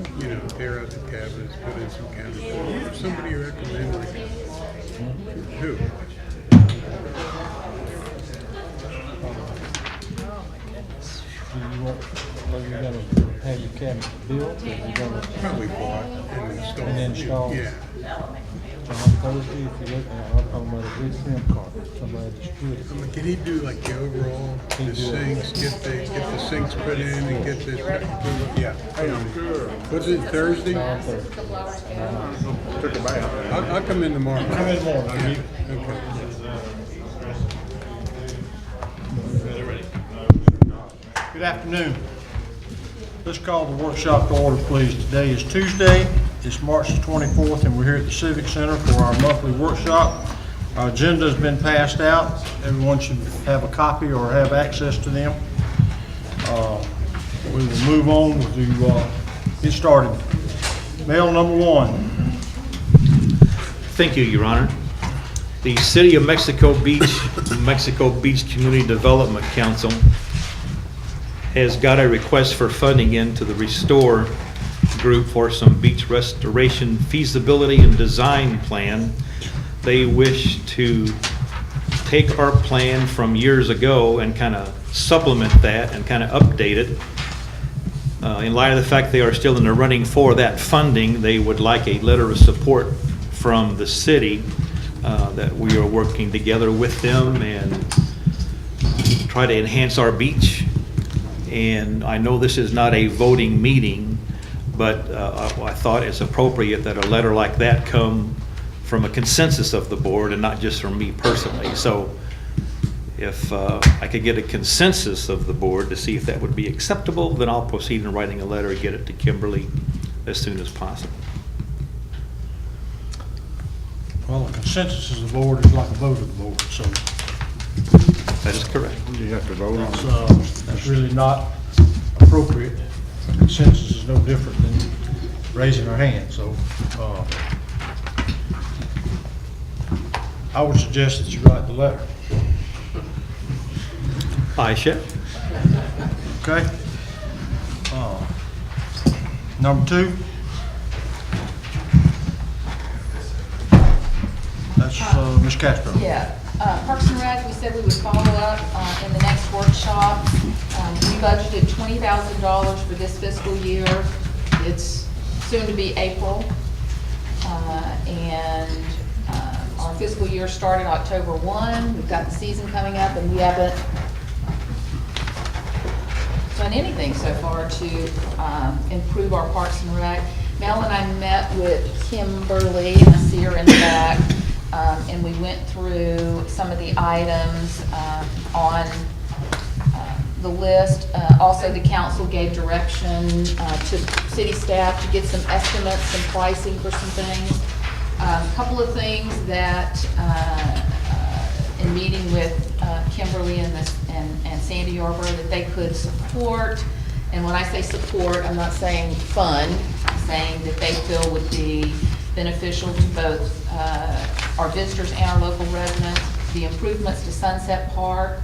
tear out the cabinets, put in some cabinets. If somebody recommend like who? Do you want, are you gonna have your cabinet built, or you gonna? Probably bought and installed. And installed. Yeah. On Thursday, if you're looking, I'm talking about a good SIM card, somebody that's good. Can he do like the overall, the sinks, get the sinks put in and get this? Yeah. I know. Was it Thursday? On Thursday. Took a bath. I'll come in tomorrow. Come in tomorrow. Yeah. Okay. Good afternoon. Let's call the workshop to order, please. Today is Tuesday, it's March the 24th, and we're here at the Civic Center for our monthly workshop. Our agenda has been passed out. Everyone should have a copy or have access to them. We will move on to get started. Mail number one. Thank you, Your Honor. The City of Mexico Beach Community Development Council has got a request for funding into the Restore group for some beach restoration feasibility and design plan. They wish to take our plan from years ago and kind of supplement that and kind of update it. In light of the fact they are still in the running for that funding, they would like a letter of support from the city that we are working together with them and try to enhance our beach. And I know this is not a voting meeting, but I thought it's appropriate that a letter like that come from a consensus of the board and not just from me personally. So if I could get a consensus of the board to see if that would be acceptable, then I'll proceed in writing a letter and get it to Kimberly as soon as possible. Well, the consensus of the board is like a vote of the board, so That is correct. You have to vote on it. that's really not appropriate. Consensus is no different than raising our hand, so I would suggest that you write the letter. I shall. Okay? Number two. That's Ms. Castro. Yeah, Parks and Rec, we said we would follow up in the next workshop. We budgeted $20,000 for this fiscal year. It's soon to be April. And our fiscal year started October 1. We've got the season coming up and we haven't done anything so far to improve our Parks and Rec. Mel and I met with Kimberly, and I see her in the back. And we went through some of the items on the list. Also, the council gave direction to city staff to get some estimates, some pricing for some things. A couple of things that, in meeting with Kimberly and Sandy Arbor, that they could support. And when I say support, I'm not saying fund, I'm saying that they feel would be beneficial to both our visitors and our local residents. The improvements to Sunset Park.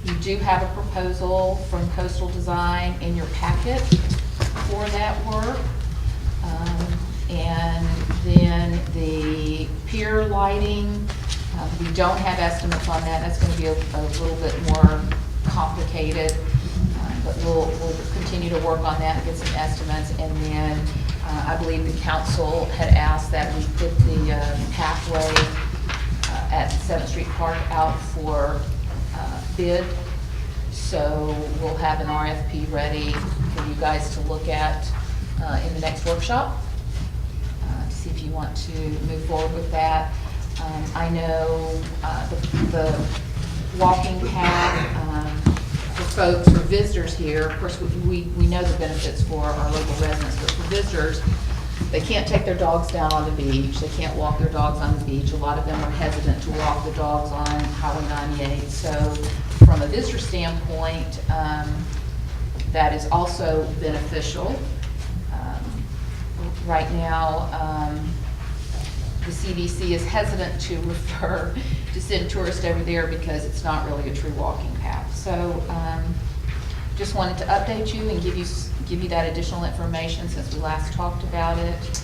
You do have a proposal from Coastal Design in your packet for that work. And then the pier lighting, we don't have estimates on that. That's going to be a little bit more complicated. But we'll continue to work on that and get some estimates. And then I believe the council had asked that we put the pathway at 7th Street Park out for bid. So we'll have an RFP ready for you guys to look at in the next workshop. See if you want to move forward with that. I know the walking path for folks, for visitors here, of course, we know the benefits for our local residents, but for visitors, they can't take their dogs down on the beach, they can't walk their dogs on the beach. A lot of them are hesitant to walk the dogs on Highway 98. So from a visitor standpoint, that is also beneficial. Right now, the CDC is hesitant to refer to send tourists over there because it's not really a true walking path. So just wanted to update you and give you give you that additional information since we last talked about it.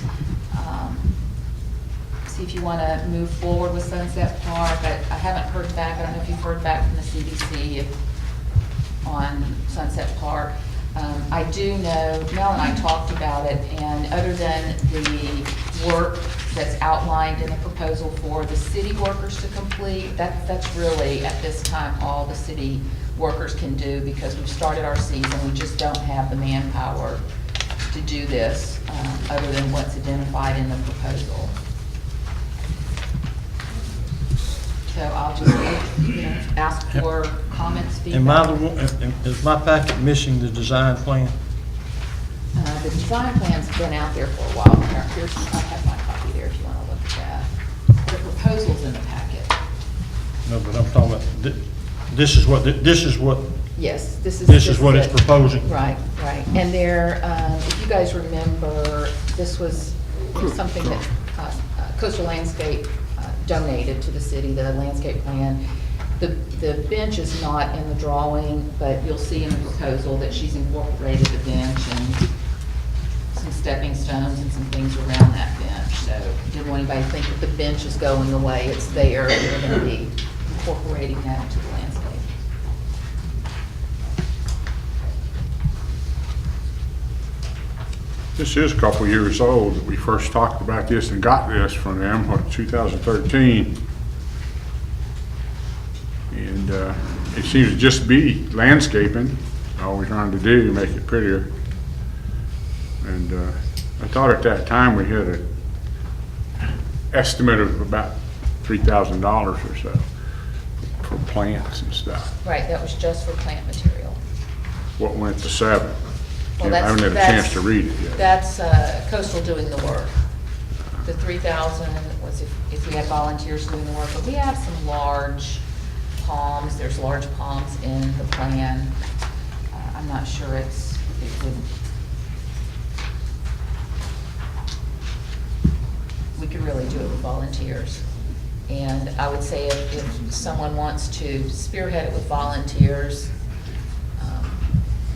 See if you want to move forward with Sunset Park. I haven't heard back, I don't know if you've heard back from the CDC on Sunset Park. I do know, Mel and I talked about it, and other than the work that's outlined in the proposal for the city workers to complete, that's really, at this time, all the city workers can do, because we've started our season, we just don't have the manpower to do this, other than what's identified in the proposal. So I'll just, ask for comments, feedback. Am I the one, is my packet missing the design plan? The design plan's been out there for a while. Here's, I have my copy there if you want to look at that. The proposal's in the packet. No, but I'm talking about, this is what, Yes, this is what it's it. proposing. Right, right. And there, if you guys remember, this was something that Coastal Landscape donated to the city, the landscape plan. The bench is not in the drawing, but you'll see in the proposal that she's incorporated the bench and some stepping stones and some things around that bench. So didn't want anybody to think that the bench is going away. It's there, and we're going to be incorporating that into the landscape. This is a couple years old that we first talked about this and got this from them, 2013. And it seems to just be landscaping, all we're trying to do to make it prettier. And I thought at that time we had an estimate of about $3,000 or so for plants and stuff. Right, that was just for plant material. What went to 7? Well, I haven't had a chance to read it yet. That's Coastal doing the work. The 3,000 was if we had volunteers doing the work, but we have some large palms. There's large palms in the plan. I'm not sure it would. We could really do it with volunteers. And I would say if someone wants to spearhead it with volunteers,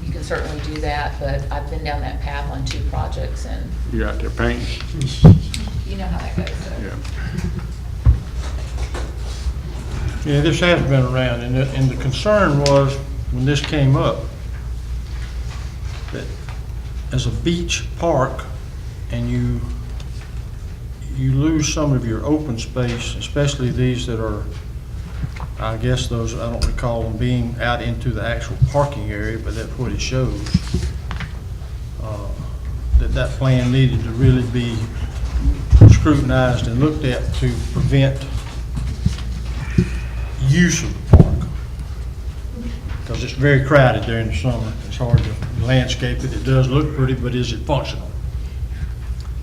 you can certainly do that, but I've been down that path on 2 projects, and You got their paint? you know how that goes. So. Yeah. Yeah, this has been around, and the concern was, when this came up, that as a beach park, and you lose some of your open space, especially these that are, I guess those, I don't recall them being out into the actual parking area, but that's what it shows. That plan needed to really be scrutinized and looked at to prevent use of the park. Because it's very crowded during the summer. It's hard to landscape it. It does look pretty, but is it functional?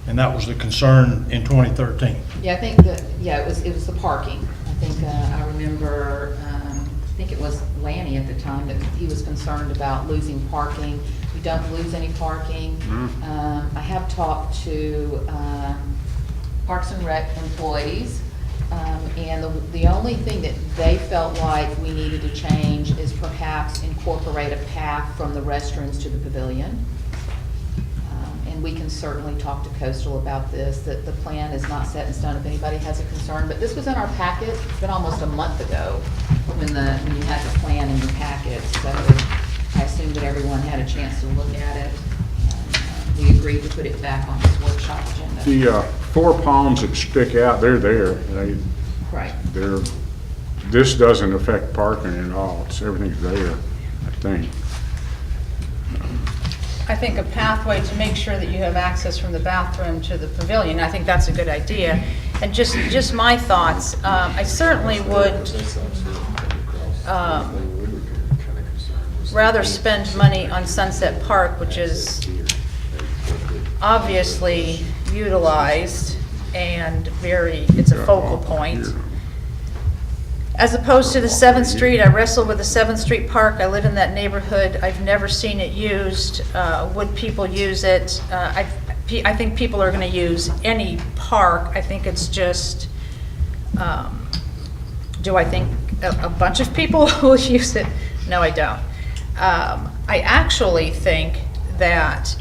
And that was the concern in 2013. Yeah, I think that, yeah, it was the parking. I think, I remember, I think it was Lanny at the time that he was concerned about losing parking. We don't lose any parking. I have talked to Parks and Rec employees, and the only thing that they felt like we needed to change is perhaps incorporate a path from the restrooms to the pavilion. And we can certainly talk to Coastal about this, that the plan is not set in stone if anybody has a concern. But this was in our packet. It's been almost a month ago when you had the plan in your packet. So I assume that everyone had a chance to look at it. We agreed to put it back on this workshop agenda. The 4 palms that stick out, they're there. Right. This doesn't affect parking at all. Everything's there, I think. I think a pathway to make sure that you have access from the bathroom to the pavilion, I think that's a good idea. And just my thoughts, I certainly would rather spend money on Sunset Park, which is obviously utilized and it's a focal point, as opposed to the 7th Street. I wrestle with the 7th Street Park. I live in that neighborhood. I've never seen it used. Would people use it? I think people are going to use any park. I think it's just, do I think a bunch of people will use it? No, I don't. I actually think that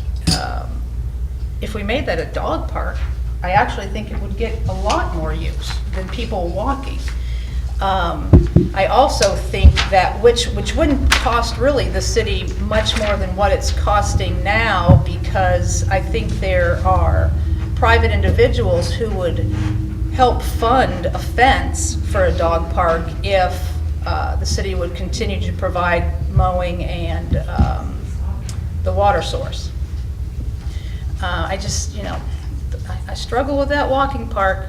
if we made that a dog park, I actually think it would get a lot more use than people walking. I also think that, which wouldn't cost really the city much more than what it's costing now, because I think there are private individuals who would help fund a fence for a dog park if the city would continue to provide mowing and the water source. I just, I struggle with that walking park.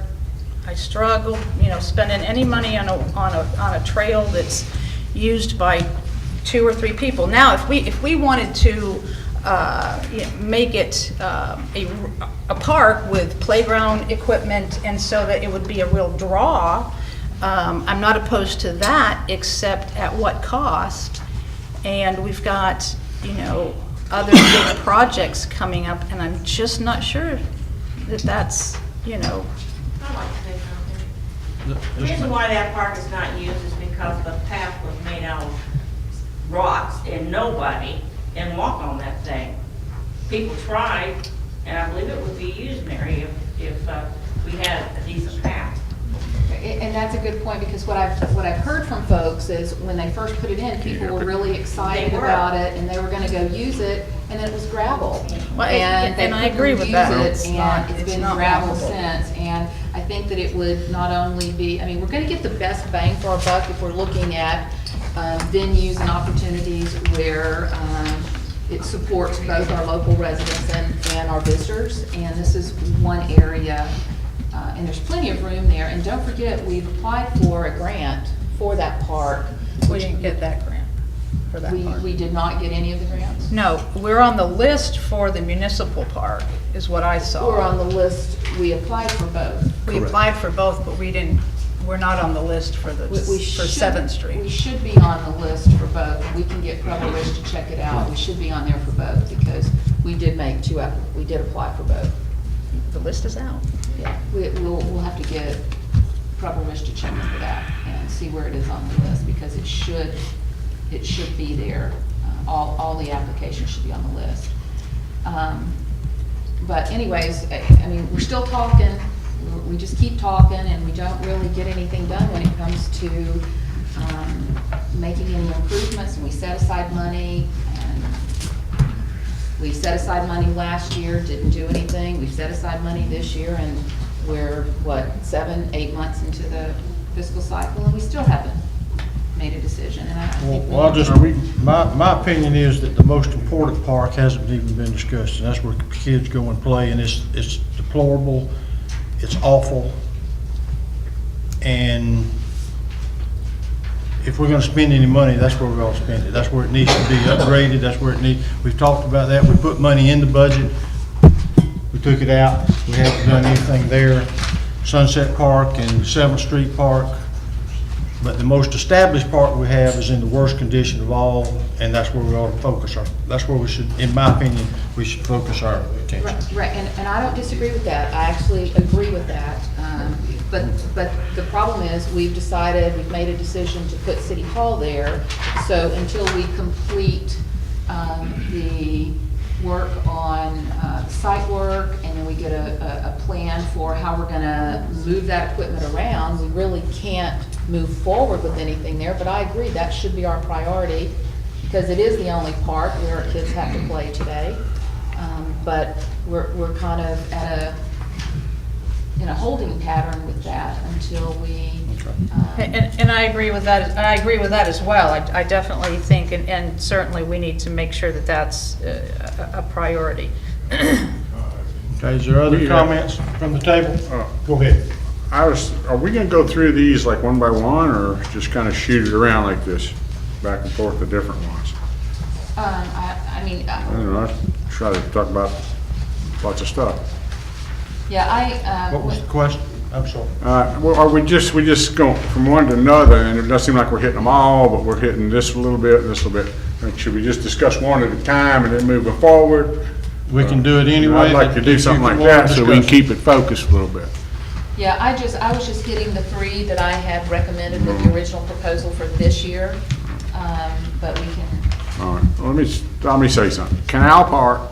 I struggle, spending any money on a trail that's used by 2 or 3 people. Now, if we wanted to make it a park with playground equipment, and so that it would be a real draw, I'm not opposed to that, except at what cost? And we've got, other big projects coming up, and I'm just not sure that that's, I like to say something. The reason why that park is not used is because the path was made out of rocks and nobody can walk on that thing. People tried, and I believe it would be used, Mary, if we had a decent path. And that's a good point, because what I've heard from folks is when they first put it in, people were really excited They were. about it, and they were gonna go use it, and then it was gravel. Well, And they and I agree with couldn't that. use it, and it's been not gravel walkable. since. And I think that it would not only be, we're gonna get the best bang for our buck if we're looking at venues and opportunities where it supports both our local residents and our visitors. And this is one area, and there's plenty of room there. And don't forget, we've applied for a grant for that park. We didn't get that grant for that park. We did not get any of the grants. No, we're on the list for the municipal park, is what I saw. We're on the list, we applied for both. We applied for both, but we're not on the list for We for should- 7th We Street. should be on the list for both. We can get Provo Rich to check it out. We should be on there for both, because we did make we did apply for both. The list is out. Yeah, we'll have to get Provo Rich to check into that and see where it is on the list, because it should be there. All the applications should be on the list. But anyways, we're still talking. We just keep talking, and we don't really get anything done when it comes to making any improvements. And we set aside money, and we set aside money last year, didn't do anything. We've set aside money this year, and we're, 7-8 months into the fiscal cycle, and we still haven't made a decision. And I think we Well, need to- my opinion is that the most important park hasn't even been discussed, and that's where kids go and play, and it's deplorable, it's awful. And if we're gonna spend any money, that's where we're gonna spend it. That's where it needs to be upgraded, that's where it needs, we've talked about that, we put money in the budget, we took it out, we haven't done anything there. Sunset Park and 7th Street Park. But the most established park we have is in the worst condition of all, and that's where we ought to focus that's where we should, in my opinion, we should focus our attention. Right, and I don't disagree with that. I actually agree with that. But the problem is, we've made a decision to put City Hall there. So until we complete the work on site work, and then we get a plan for how we're gonna move that equipment around, we really can't move forward with anything there. But I agree, that should be our priority, because it is the only park where our kids have to play today. But we're kind of in a holding pattern with that until we. And I agree with that, as well. I definitely think, and certainly we need to make sure that that's a priority. Okay, is there other We, comments from the table? Uh, Go ahead. Are we gonna go through these like one by one, or just kind of shoot it around like this, back and forth, the different ones? I mean, I don't know, I try to talk about lots of stuff. yeah, What was the question? I'm sorry. Well, are we just go from one to another, and it does seem like we're hitting them all, but we're hitting this a little bit and this a little bit. Like, should we just discuss one at a time and then moving forward? We can do it anyway. I'd like to do something like that so we can keep it focused a little bit. Yeah, I was just getting the 3 that I had recommended with the original proposal for this year. But we All right, let me say something. Canal Park,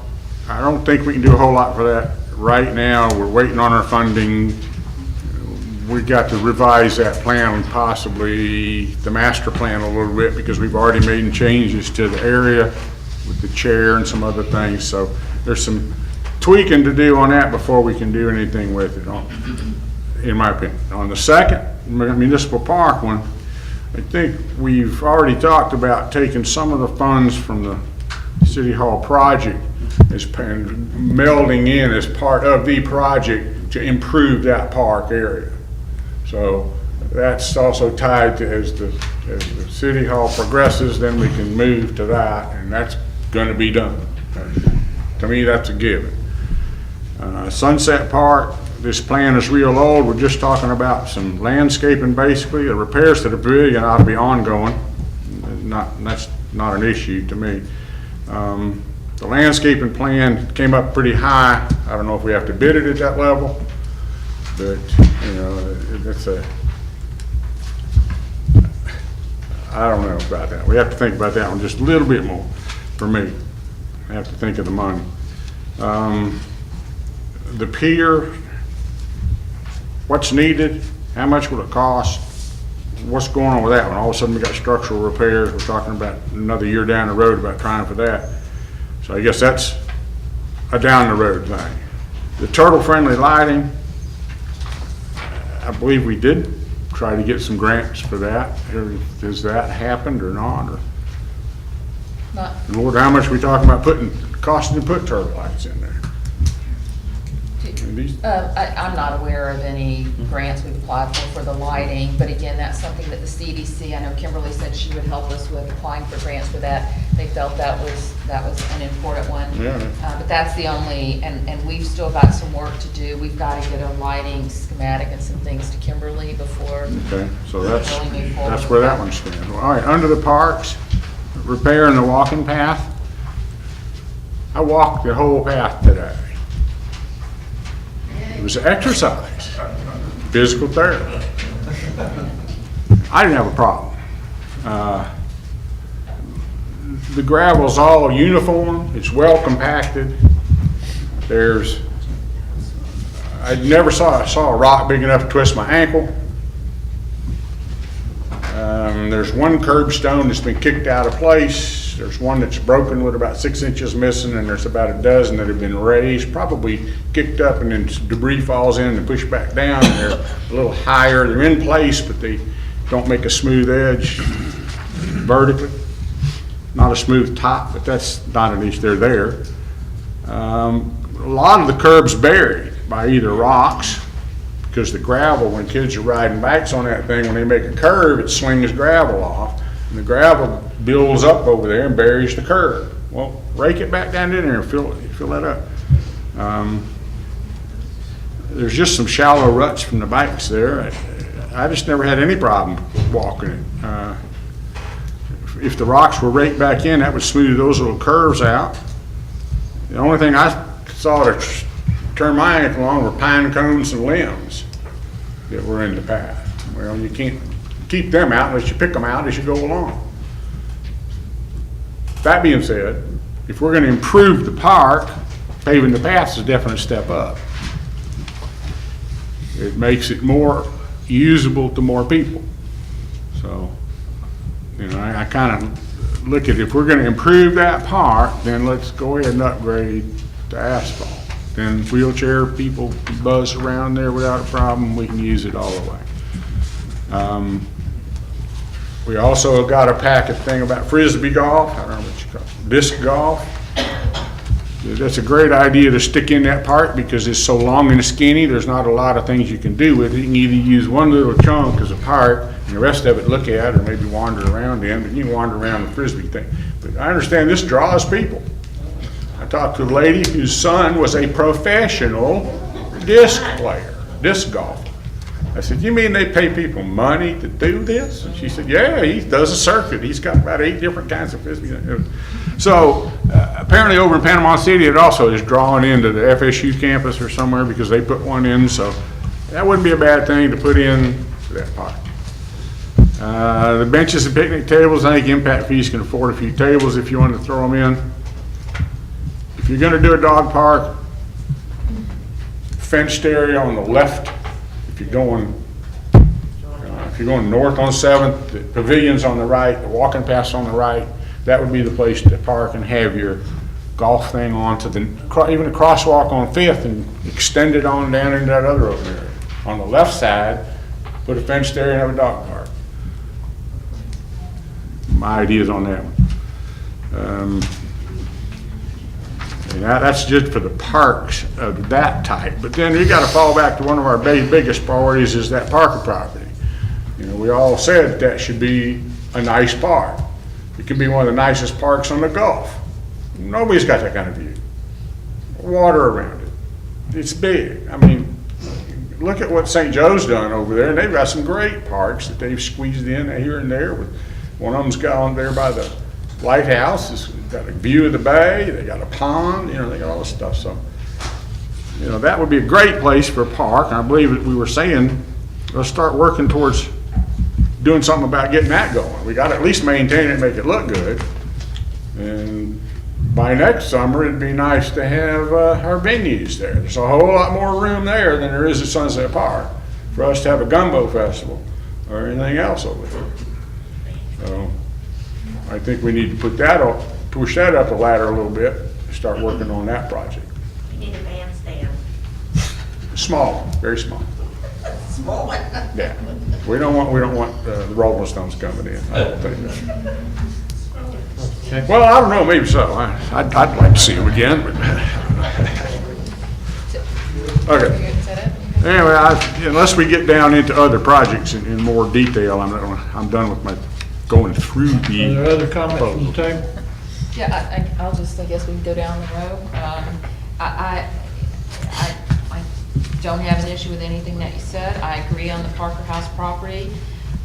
I don't think we can do a whole lot for that right now. We're waiting on our funding. We got to revise that plan, possibly the master plan a little bit, because we've already made changes to the area with the chair and some other things. So there's some tweaking to do on that before we can do anything with it, in my opinion. On the second municipal park one, I think we've already talked about taking some of the funds from the City Hall project and melding in as part of the project to improve that park area. So that's also tied to, as the City Hall progresses, then we can move to that, and that's gonna be done. To me, that's a given. Sunset Park, this plan is real old. We're just talking about some landscaping, basically. The repairs to the pavilion ought to be ongoing. That's not an issue to me. The landscaping plan came up pretty high. I don't know if we have to bid it at that level, but, you know, I don't know about that. We have to think about that one just a little bit more, for me. I have to think of the money. The pier, what's needed, how much will it cost, what's going on with that one? All of a sudden we got structural repairs, we're talking about another year down the road about trying for that. So I guess that's a down the road thing. The turtle-friendly lighting, I believe we did try to get some grants for that. Has that happened or not? Or, Not, Lord, how much are we talking about costing to put turtle lights in there? These- I'm not aware of any grants we've applied for the lighting, but again, that's something that the CDC, I know Kimberly said she would help us with applying for grants for that. They felt that was an important one. Yeah. But that's the only, and we've still got some work to do. We've got to get a lighting schematic and some things to Kimberly before. Okay, so that's Really move forward where with that one stands. All right, under the parks, repairing the walking path. I walked the whole path today. It was exercise, physical therapy. I didn't have a problem. The gravel's all uniform, it's well compacted. I never saw a rock big enough to twist my ankle. There's one curbstone that's been kicked out of place. There's one that's broken with about 6 inches missing, and there's about a dozen that have been raised, probably kicked up, and then debris falls in and pushed back down. And they're a little higher. They're in place, but they don't make a smooth edge vertically. Not a smooth top, but that's not an issue. They're there. A lot of the curb's buried by either rocks, because the gravel, when kids are riding bikes on that thing, when they make a curve, it slings gravel off, and the gravel builds up over there and buries the curve. Well, rake it back down in there and fill that up. There's just some shallow ruts from the bikes there. I just never had any problem walking it. If the rocks were raked back in, that would smooth those little curves out. The only thing I saw to turn my ankle on were pine cones and limbs that were in the path. Well, you can't keep them out unless you pick them out as you go along. That being said, if we're going to improve the park, paving the paths is a definite step up. It makes it more usable to more people. So, you know, I kind of look at, if we're going to improve that park, then let's go ahead and upgrade to asphalt. Then wheelchair people buzz around there without a problem. We can use it all the way. We also got a packet thing about frisbee golf. I don't know what you call it, disc golf. That's a great idea to stick in that park because it's so long and skinny. There's not a lot of things you can do with it. You can either use one little chunk as a park and the rest of it look at or maybe wander around in, but you can wander around the frisbee thing. But I understand this draws people. I talked to a lady whose son was a professional disc player, disc golfer. I said, you mean they pay people money to do this? And she said, yeah, he does a circuit. He's got about 8 different kinds of frisbee. So apparently over in Panama City, it also is drawing into the FSU campus or somewhere because they put one in. So that wouldn't be a bad thing to put in for that park. The benches and picnic tables, I think Impact Fees can afford a few tables if you want to throw them in. If you're gonna do a dog park, fenced area on the left, if you're going north on 7th, the pavilion's on the right, the walking path's on the right, that would be the place to park and have your golf thing on to the, even a crosswalk on 5th and extend it on down into that other open area. On the left side, put a fenced area and have a dog park. My ideas on that one. And that's just for the parks of that type. But then you gotta fall back to one of our biggest priorities is that Parker property. You know, we all said that should be a nice park. It could be one of the nicest parks on the Gulf. Nobody's got that kind of view. Water around it. It's big. I mean, look at what St. Joe's done over there, and they've got some great parks that they've squeezed in here and there. One of them's got on there by the lighthouse. It's got a view of the bay. They got a pond. You know, they got all this stuff. So, you know, that would be a great place for a park. And I believe that we were saying, let's start working towards doing something about getting that going. We got to at least maintain it and make it look good. And by next summer, it'd be nice to have our venues there. There's a whole lot more room there than there is at Sunset Park for us to have a gumbo festival or anything else over there. So I think we need to put that up, push that up the ladder a little bit, and start working on that project. We need a bandstand. Small, very small. Small one. Yeah, we don't want the Rolling Stones coming in. I don't think. Well, I don't know, maybe so. I'd like to see them again, but. Okay. Anyway, unless we get down into other projects in more detail, I'm done with my going through Are the. there other comments from the table? Yeah, I guess we can go down the road. I don't have an issue with anything that you said. I agree on the Parker House property.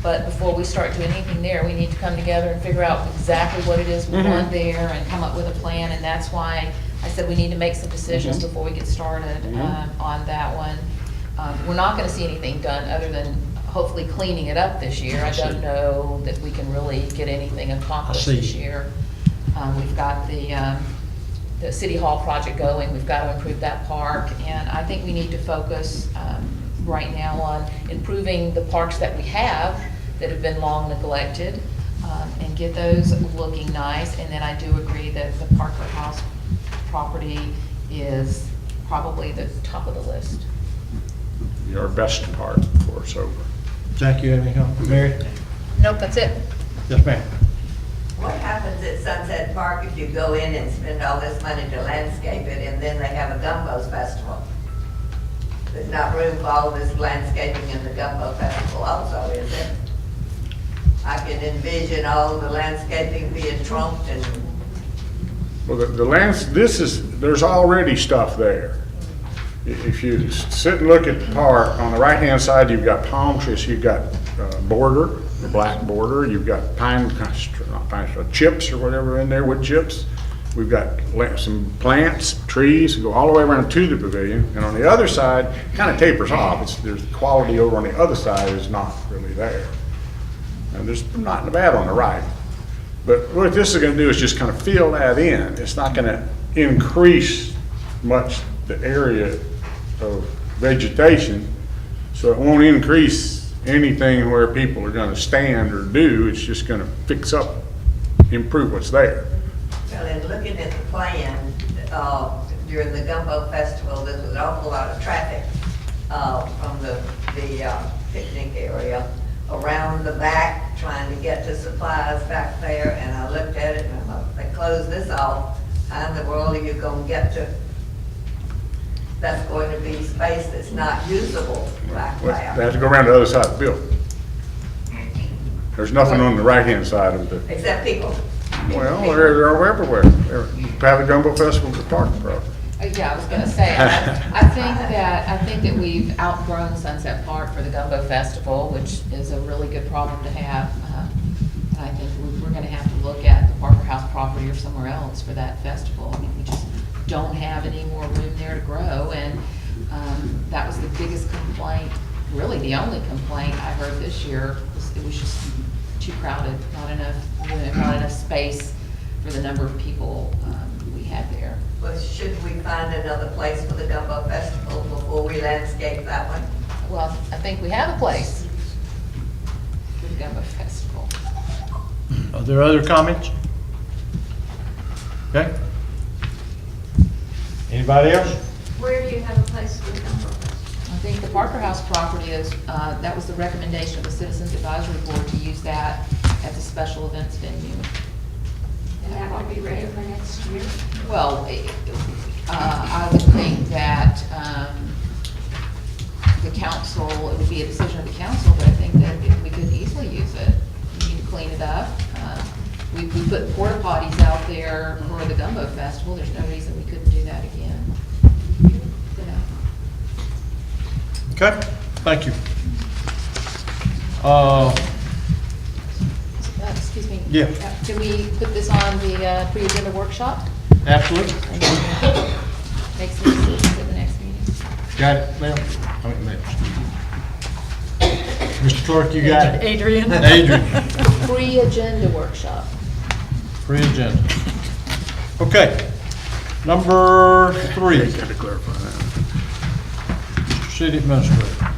But before we start doing anything there, we need to come together and figure out exactly what it is we want there and come up with a plan. And that's why I said we need to make some decisions before we get started on that one. We're not gonna see anything done other than hopefully cleaning it up this year. I don't know that we can really get anything accomplished this year. We've got the City Hall project going. We've got to improve that park. And I think we need to focus right now on improving the parks that we have that have been long neglected and get those looking nice. And then I do agree that the Parker House property is probably the top of the list. Our best part for us over. Jack, you have any comment? Mary? Nope, that's it. Yes, ma'am. What happens at Sunset Park if you go in and spend all this money to landscape it and then they have a Gumbo's Festival? There's not room for all this landscaping in the Gumbo Festival also, is there? I can envision all the landscaping being trunked and, Well, there's already stuff there. If you sit and look at the park, on the right-hand side, you've got palm trees, you've got border, the black border, you've got chips or whatever in there, wood chips. We've got some plants, trees, go all the way around to the pavilion. And on the other side, it kind of tapers off. There's quality over on the other side is not really there. And there's not bad on the right. But what this is going to do is just kind of fill that in. It's not going to increase much the area of vegetation, so it won't increase anything where people are going to stand or do. It's just going to fix up, improve what's there. well, in looking at the plan, during the Gumbo Festival, there was an awful lot of traffic from the picnic area around the back, trying to get to supplies back there, and I looked at it and I thought, they close this off, how in the world are you gonna get to, that's going to be space that's not usable back They there. have to go around the other side of the building. There's nothing on the right-hand side of the, Except people. well, they're everywhere. Have a Gumbo Festival at the park, probably. Yeah, I was gonna say, I think that we've outgrown Sunset Park for the Gumbo Festival, which is a really good problem to have. And I think we're gonna have to look at the Parker House property or somewhere else for that festival. I mean, we just don't have any more room there to grow, and that was the biggest complaint really the only complaint I heard this year was it was just too crowded, not enough space for the number of people we had there. Well, should we find another place for the Gumbo Festival before we landscape that one? Well, I think we have a place for the Gumbo Festival. Are there other comments? Okay. Anybody else? Where do you have a place for the gumbo? I think the Parker House property is, that was the recommendation of the Citizens Advisory Board to use that as a special events venue. And that would be ready for next year? Well, I would think that the council, it would be a decision of the council, but I think that we could easily use it. We need to clean it up. We put porta potties out there for the Gumbo Festival. There's no reason we couldn't do that again. You know. Okay, thank you. Excuse me. Yeah. Can we put this on the pre-agenda workshop? Absolutely. And then make some decisions at the next meeting? Got it, ma'am? Ma'am. Mr. Clerk, you got it? Adrian? Adrian, Pre-agenda workshop. pre-agenda. Okay, number 3, Got to clarify that. City Administrator.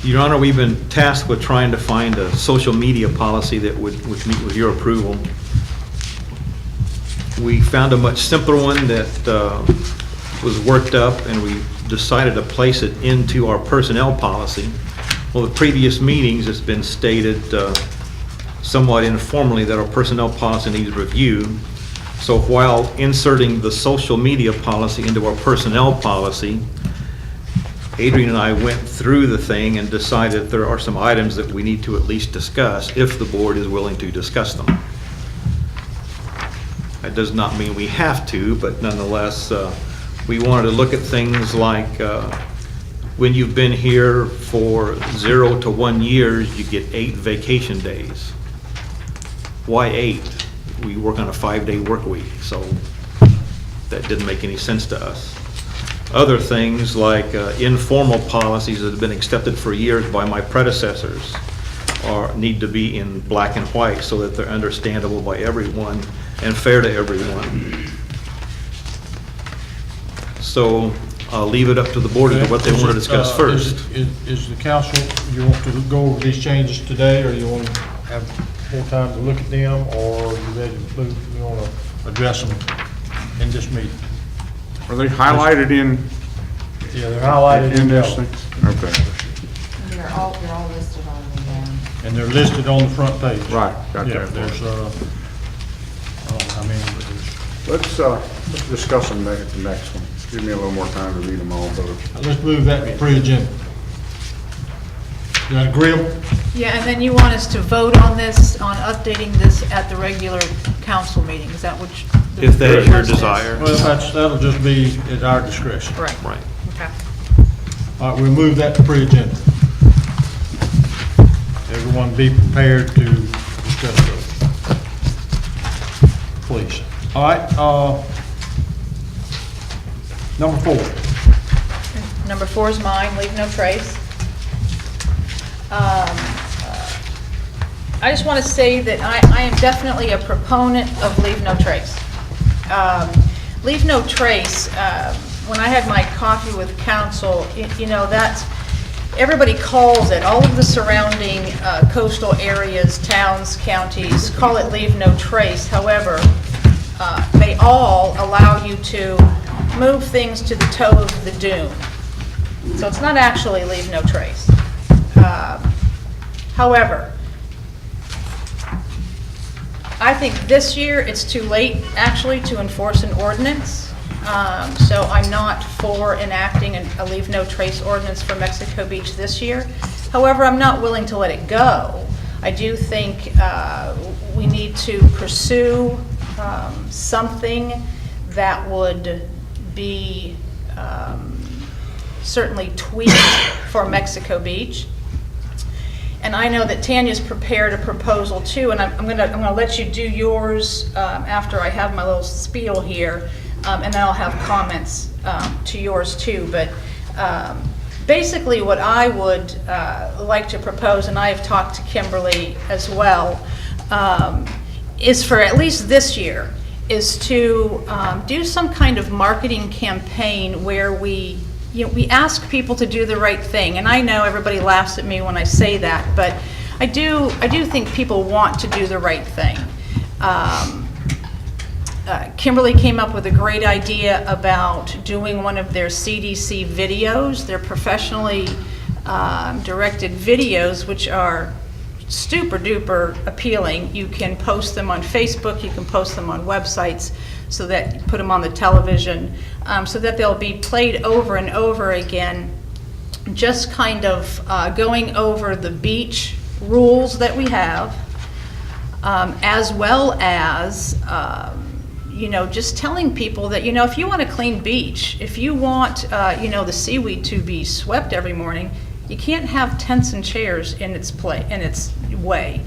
Your Honor, we've been tasked with trying to find a social media policy that would meet with your approval. We found a much simpler one that was worked up, and we decided to place it into our personnel policy. Well, the previous meetings, it's been stated somewhat informally that our personnel policy needs review. So while inserting the social media policy into our personnel policy, Adrian and I went through the thing and decided there are some items that we need to at least discuss if the board is willing to discuss them. That does not mean we have to, but nonetheless, we wanted to look at things like when you've been here for 0 to 1 years, you get 8 vacation days. Why 8? We work on a 5-day work week, so that didn't make any sense to us. Other things like informal policies that have been accepted for years by my predecessors need to be in black and white so that they're understandable by everyone and fair to everyone. So I'll leave it up to the board as to what they want to discuss first. Is the council, you want to go over these changes today, or you want to have more time to look at them, or are you ready to move, you want to address them in this meeting? Are they highlighted in Yeah, they're highlighted in this yellow, thing? Okay, And they're all listed on the, and they're listed on the front page. right, got Yeah, that. there's, I don't know how many, but there's, Let's discuss them at the next one. Give me a little more time to read them all, brother. let's move that to pre-agenda. Is that agreeable? Yeah, and then you want us to vote on this, on updating this at the regular council meeting, is that what? If that is your request desire. Well, that'll just be at our discretion. Right, Right. okay. All right, we'll move that to pre-agenda. Everyone be prepared to discuss those. Please. All right, number 4. Number 4 is mine, leave no trace. I just want to say that I am definitely a proponent of leave no trace. Leave no trace, when I had my coffee with council, you know, that's, everybody calls it, all of the surrounding coastal areas, towns, counties, call it leave no trace. However, they all allow you to move things to the toe of the dune. So it's not actually leave no trace. However, I think this year it's too late actually to enforce an ordinance. So I'm not for enacting a leave no trace ordinance for Mexico Beach this year. However, I'm not willing to let it go. I do think we need to pursue something that would be certainly tweaked for Mexico Beach. And I know that Tanya's prepared a proposal too, and I'm gonna let you do yours after I have my little spiel here, and then I'll have comments to yours too. But basically what I would like to propose, and I have talked to Kimberly as well, is for at least this year, is to do some kind of marketing campaign where we ask people to do the right thing. And I know everybody laughs at me when I say that, but I do think people want to do the right thing. Kimberly came up with a great idea about doing one of their CDC videos, their professionally directed videos, which are super duper appealing. You can post them on Facebook, you can post them on websites, so that you put them on the television, so that they'll be played over and over again, just kind of going over the beach rules that we have, as well as just telling people that, if you want a clean beach, if you want, the seaweed to be swept every morning, you can't have tents and chairs in its way.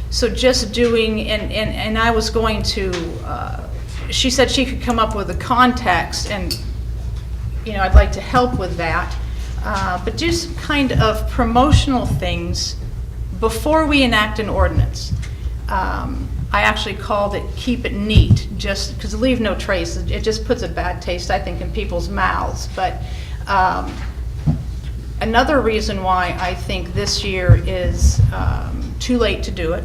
So just doing, and I was going to, she said she could come up with a context, and, I'd like to help with that. But do some kind of promotional things before we enact an ordinance. I actually called it Keep It Neat, just because leave no trace. It just puts a bad taste, I think, in people's mouths. But another reason why I think this year is too late to do it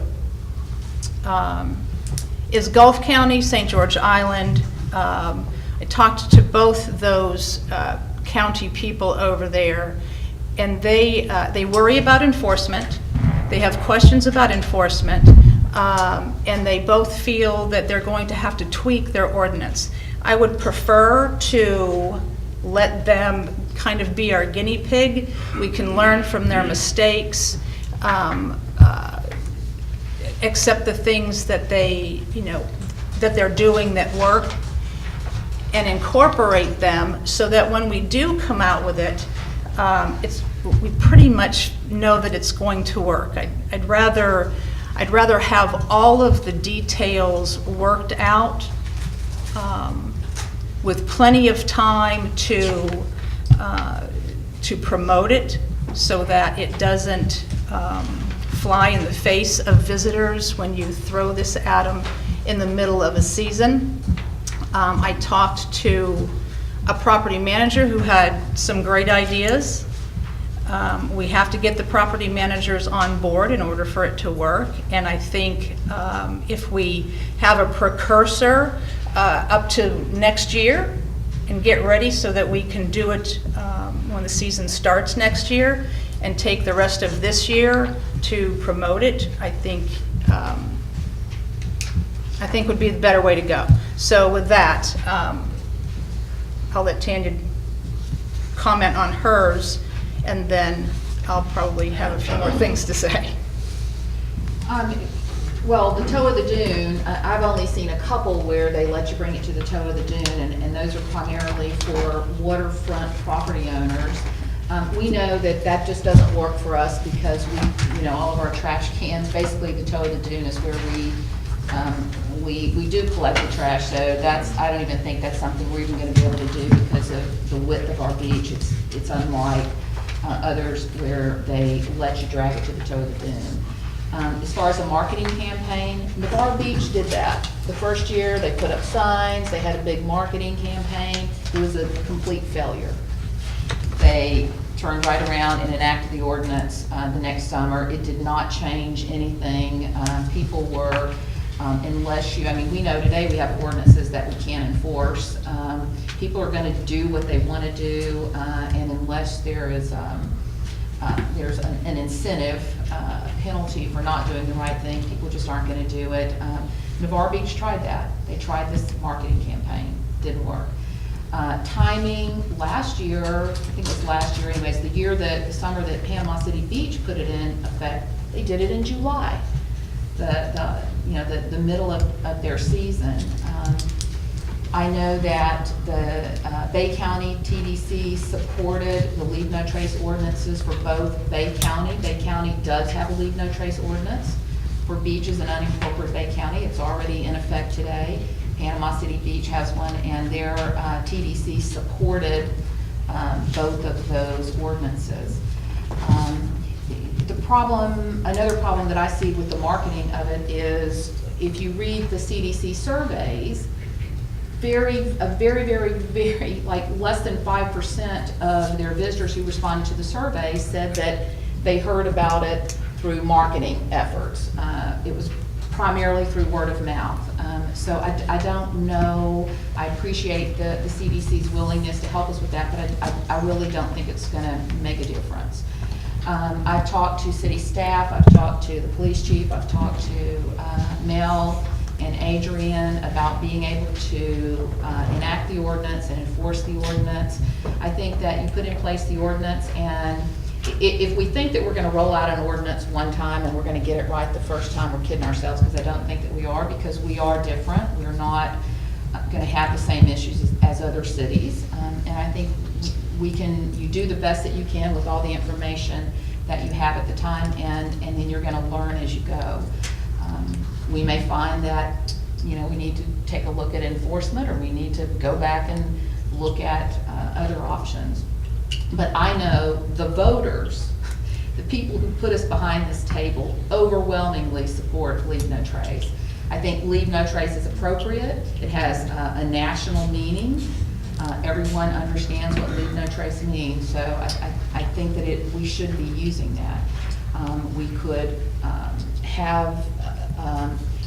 is Gulf County, St. George Island. I talked to both those county people over there, and they worry about enforcement. They have questions about enforcement. And they both feel that they're going to have to tweak their ordinance. I would prefer to let them kind of be our guinea pig. We can learn from their mistakes, accept the things that that they're doing that work, and incorporate them so that when we do come out with it, we pretty much know that it's going to work. I'd rather have all of the details worked out with plenty of time to promote it, so that it doesn't fly in the face of visitors when you throw this at them in the middle of a season. I talked to a property manager who had some great ideas. We have to get the property managers on board in order for it to work. And I think if we have a precursor up to next year and get ready so that we can do it when the season starts next year, and take the rest of this year to promote it, I think would be the better way to go. So with that, I'll let Tanya comment on hers, and then I'll probably have a few more things to say. Well, the toe of the dune, I've only seen a couple where they let you bring it to the toe of the dune, and those are primarily for waterfront property owners. We know that just doesn't work for us because all of our trash cans, basically the toe of the dune is where we do collect the trash. So I don't even think that's something we're even going to be able to do because of the width of our beach. It's unlike others where they let you drag it to the toe of the dune. As far as a marketing campaign, Navarre Beach did that. The first year they put up signs, they had a big marketing campaign. It was a complete failure. They turned right around and enacted the ordinance the next summer. It did not change anything. People were, we know today we have ordinances that we can't enforce. People are going to do what they want to do, and unless there's an incentive penalty for not doing the right thing, people just aren't going to do it. Navarre Beach tried that. They tried this marketing campaign. Didn't work. Timing, last year, I think it was last year anyways, the summer that Panama City Beach put it in effect, they did it in July, the middle of their season. I know that the Bay County TDC supported the Leave No Trace ordinances for both Bay County. Bay County does have a Leave No Trace ordinance for beaches in unincorporated Bay County. It's already in effect today. Panama City Beach has one, and their TDC supported both of those ordinances. The problem, another problem that I see with the marketing of it is, if you read the CDC surveys, very, like less than 5% of their visitors who responded to the survey said that they heard about it through marketing efforts. It was primarily through word of mouth. So I don't know, I appreciate the CDC's willingness to help us with that, but I really don't think it's gonna make a difference. I've talked to city staff, I've talked to the police chief, I've talked to Mel and Adrian about being able to enact the ordinance and enforce the ordinance. I think that you put in place the ordinance, and if we think that we're gonna roll out an ordinance one time and we're gonna get it right the first time, we're kidding ourselves, because I don't think that we are, because we are different. We're not gonna have the same issues as other cities. And I think you do the best that you can with all the information that you have at the time, and then you're gonna learn as you go. We may find that, we need to take a look at enforcement, or we need to go back and look at other options. But I know the voters, the people who put us behind this table, overwhelmingly support Leave No Trace. I think Leave No Trace is appropriate. It has a national meaning. Everyone understands what Leave No Trace means, so I think that we should be using that. We could have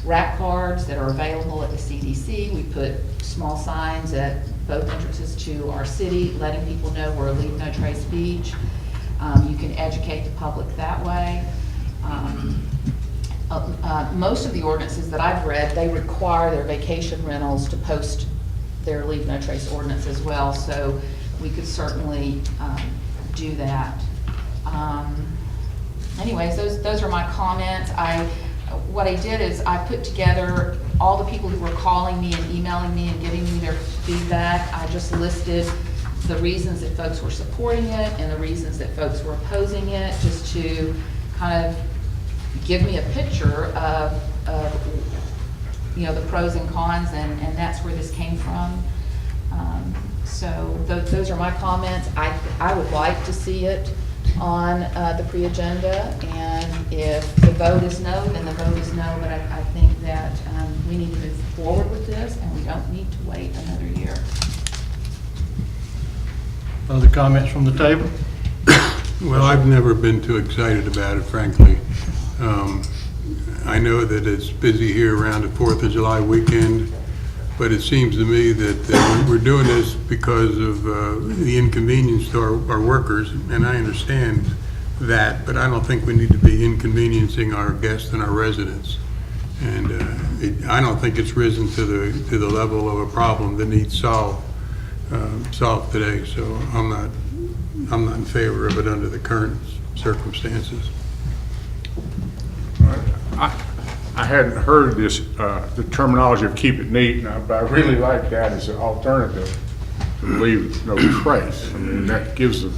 wrap cards that are available at the CDC. We put small signs at both entrances to our city, letting people know we're a Leave No Trace beach. You can educate the public that way. Most of the ordinances that I've read, they require their vacation rentals to post their Leave No Trace ordinance as well, so we could certainly do that. Anyways, those are my comments. What I did is I put together all the people who were calling me and emailing me and giving me their feedback. I just listed the reasons that folks were supporting it and the reasons that folks were opposing it, just to kind of give me a picture of the pros and cons, and that's where this came from. So those are my comments. I would like to see it on the pre-agenda, and if the vote is no, then the vote is no, but I think that we need to move forward with this, and we don't need to wait another year. Other comments from the table? Well, I've never been too excited about it, frankly. I know that it's busy here around the 4th of July weekend, but it seems to me that we're doing this because of the inconvenience to our workers, and I understand that, but I don't think we need to be inconveniencing our guests and our residents. And I don't think it's risen to the level of a problem that needs solved today. So I'm not in favor of it under the current circumstances. I hadn't heard this, the terminology of keep it neat, but I really like that as an alternative to Leave No Trace. I mean, that gives a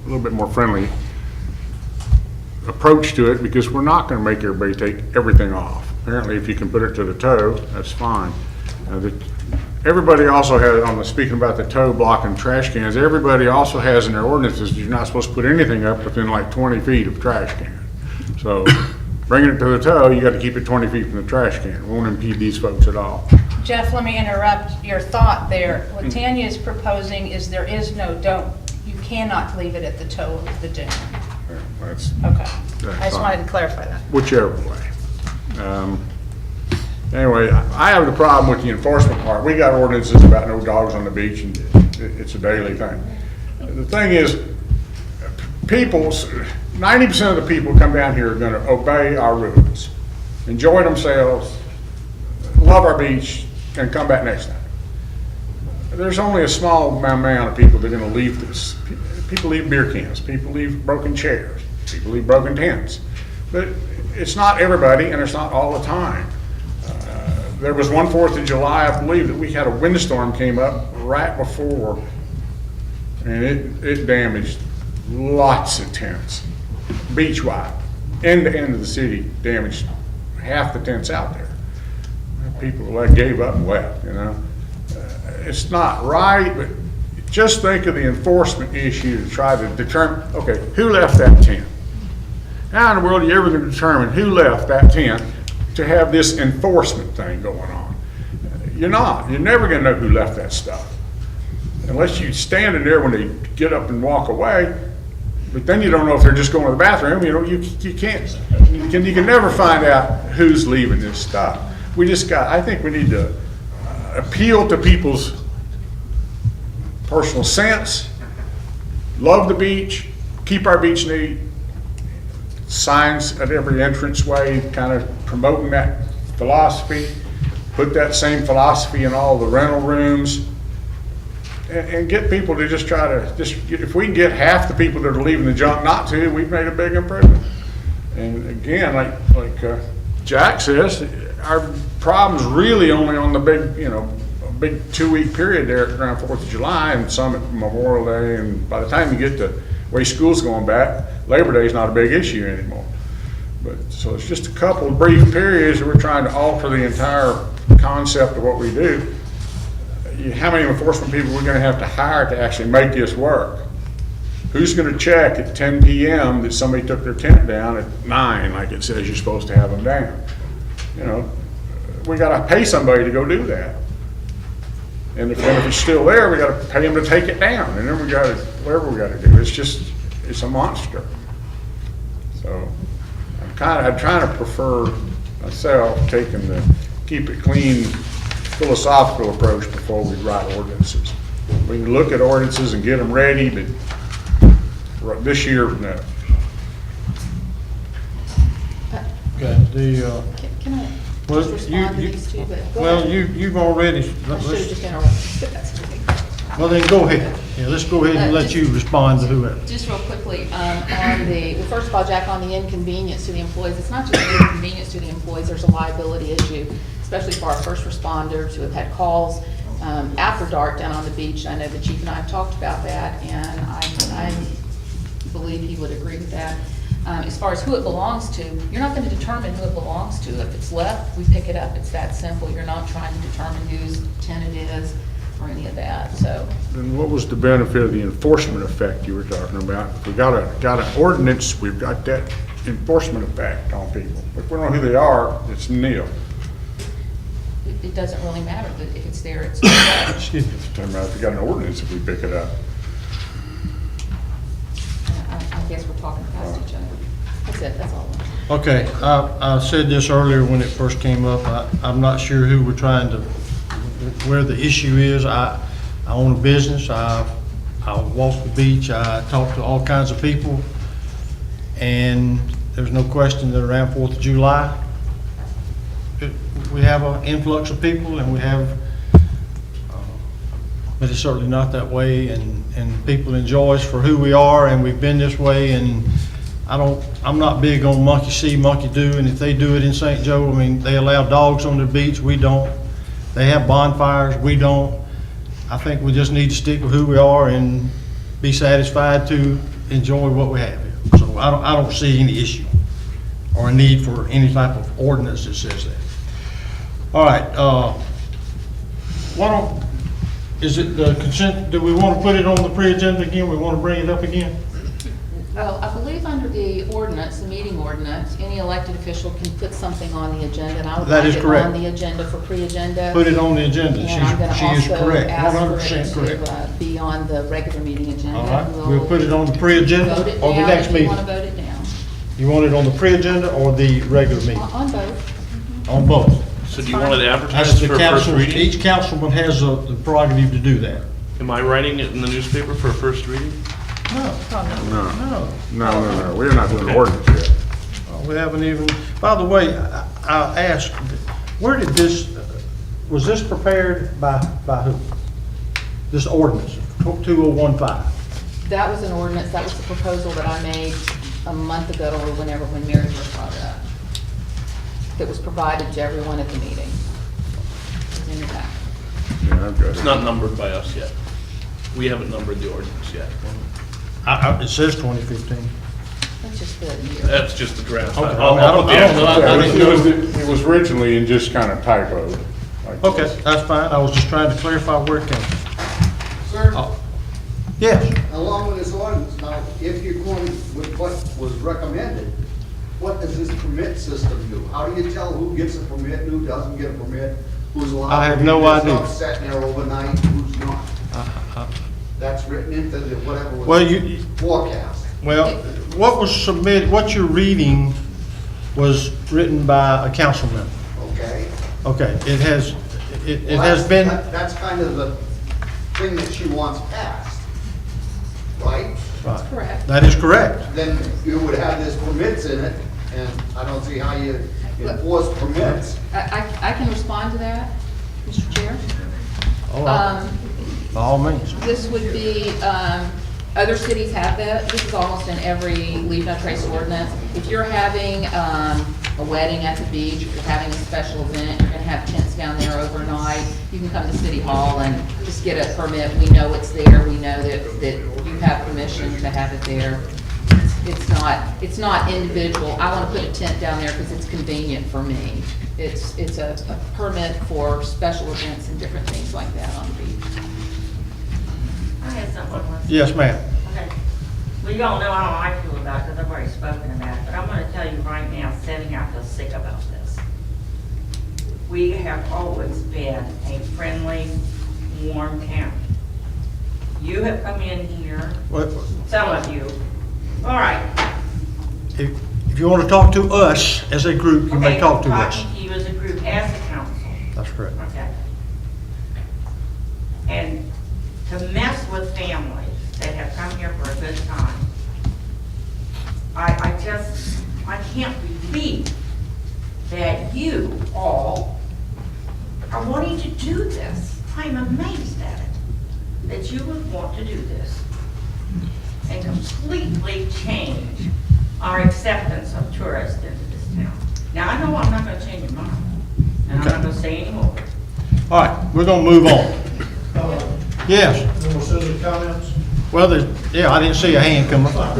little bit more friendly approach to it, because we're not going to make everybody take everything off. Apparently, if you can put it to the toe, that's fine. Everybody also has, speaking about the toe blocking trash cans, everybody also has in their ordinances you're not supposed to put anything up within like 20 feet of trash can. So bringing it to the toe, you got to keep it 20 feet from the trash can. It won't impede these folks at all. Jeff, let me interrupt your thought there. What Tanya is proposing is you cannot leave it at the toe of the dune. That's Okay. I just wanted to clarify that. whichever way. Anyway, I have the problem with the enforcement part. We got ordinances about no dogs on the beach, and it's a daily thing. The thing is, 90% of the people who come down here are going to obey our rules, enjoy themselves, love our beach, and come back next time. There's only a small amount of people that are going to leave this. People leave beer cans, people leave broken chairs, people leave broken tents. But it's not everybody, and it's not all the time. There was one 4th of July, I believe, that we had a windstorm came up right before, and it damaged lots of tents, beach-wide. End to end of the city, damaged half the tents out there. People gave up and left, It's not right, but just think of the enforcement issue to try to determine, okay, who left that tent? How in the world are you ever gonna determine who left that tent to have this enforcement thing going on? You're not. You're never gonna know who left that stuff. Unless you stand in there when they get up and walk away, but then you don't know if they're just going to the bathroom, you know, you can't, you can never find out who's leaving this stuff. I think we need to appeal to people's personal sense, love the beach, keep our beach neat, signs at every entranceway, kind of promoting that philosophy, put that same philosophy in all the rental rooms, and get people to just try to, if we can get half the people that are leaving the junk not to, we've made a big improvement. And again, like Jack says, our problem's really only on the big, big 2-week period there around 4th of July and some at Memorial Day, and by the time you get to the way school's going back, Labor Day's not a big issue anymore. But, so it's just a couple of brief periods that we're trying to alter the entire concept of what we do. How many enforcement people we're gonna have to hire to actually make this work? Who's gonna check at 10 p.m. that somebody took their tent down at 9, like it says you're supposed to have them down? We gotta pay somebody to go do that. And if it's still there, we gotta pay them to take it down, and then we gotta, whatever we gotta do. It's a monster. So I'm trying to prefer myself taking the keep it clean philosophical approach before we write ordinances. We can look at ordinances and get them ready, but this year, no. Okay, Can I Well, just respond to you- these two? But go well, ahead. you've already, I should have let's- just interrupted, but that's okay. well then go ahead. Yeah, let's go ahead and let you respond to whoever. Just real quickly, well, first of all, Jack, on the inconvenience to the employees, it's not just an inconvenience to the employees, there's a liability issue, especially for our first responders who have had calls after dark down on the beach. I know the chief and I have talked about that, and I believe he would agree with that. As far as who it belongs to, you're not gonna determine who it belongs to. If it's left, we pick it up. It's that simple. You're not trying to determine whose tenant it is or any of that, so. Then what was the benefit of the enforcement effect you were talking about? If we got an ordinance, we've got that enforcement effect on people. If we don't know who they are, it's nil. It doesn't really matter, but if it's there, it's there. Excuse me. Talking about if we got an ordinance, if we pick it up. I guess we're talking past each other. That's it, that's all. Okay, I said this earlier when it first came up. I'm not sure who we're trying to, where the issue is. I own a business. I walk the beach. I talk to all kinds of people. And there's no question that around 4th of July, we have an influx of people, and we have, but it's certainly not that way, and people enjoy us for who we are, and we've been this way, and I'm not big on monkey see, monkey do, and if they do it in St. Joe, I mean, they allow dogs on the beach, we don't. They have bonfires, we don't. I think we just need to stick with who we are and be satisfied to enjoy what we have here. So I don't see any issue or a need for any type of ordinance that says that. All right, is it the consent, do we want to put it on the pre-agenda again? We want to bring it up again? Well, I believe under the ordinance, the meeting ordinance, any elected official can put something on the agenda, and I would That like is it correct. on the agenda for pre-agenda. Put it on the agenda. And I'm gonna She is also correct, ask 100% for it correct. to be on the regular meeting agenda. All right, we'll put it on the pre-agenda Vote it or the down next if you meeting. want to vote it down. You want it on the pre-agenda or the regular meeting? On both. On both. So do you want it That's advertised the for first council, reading? each councilman has the prerogative to do that. Am I writing it in the newspaper for first reading? No, No, we're not doing ordinance yet. we haven't even, by the way, I asked, where did this, was this prepared by who? This ordinance, 2015? That was an ordinance, that was the proposal that I made a month ago or whenever, when Mary first brought it up. That was provided to everyone at the meeting. It was in the packet. Yeah, I've got It's it. not numbered by us yet. We haven't numbered the ordinance yet. It says 2015. That's just the year. That's just the draft. Okay. I'll put the I don't know. actual- It was originally in just kind of typoed. like Okay, this. that's fine. I was just trying to clarify where it came from. Sir, Yes. Along with this ordinance, now, if you're going with what was recommended, what does this permit system do? How do you tell who gets a permit, and who doesn't get a permit, who's allowed I have to no leave their idea. stuff sitting there overnight, who's not? That's written into the whatever Well, was forecast. Well, what was submitted, what you're reading was written by a council member. Okay? Okay, it has, it Well, has that's- been, That's kind of the thing that she wants passed, right? right. Correct. That is correct. Then you would have this permits in it, and I don't see how you enforce permits. I can respond to that, Mr. Chair. All right, by all means. This would be, other cities have that. This is almost in every leave no trace ordinance. If you're having a wedding at the beach, if you're having a special event, you're gonna have tents down there overnight, you can come to City Hall and just get a permit. We know it's there. We know that you have permission to have it there. It's not individual. I wanna put a tent down there because it's convenient for me. It's a permit for special events and different things like that on the beach. I had something. Yes, ma'am. Okay. Well, you all know how I feel about it, because I've already spoken about it, but I'm gonna tell you right now, sitting, I feel sick about this. We have always been a friendly, warm county. You have come in here, Well, some of you, all right. if you want to talk to us as a group, you may Okay, talk to us. Talking to you as a group, as a council, That's correct. okay? And to mess with families that have come here for a good time, I can't believe that you all are wanting to do this. I'm amazed at it, that you would want to do this and completely change our acceptance of tourists into this town. Now, I know I'm not gonna change your mind, and I'm not gonna say any more. All right, we're going to move on. Yes. No more citizen comments? Well, yeah, I didn't see a hand come up.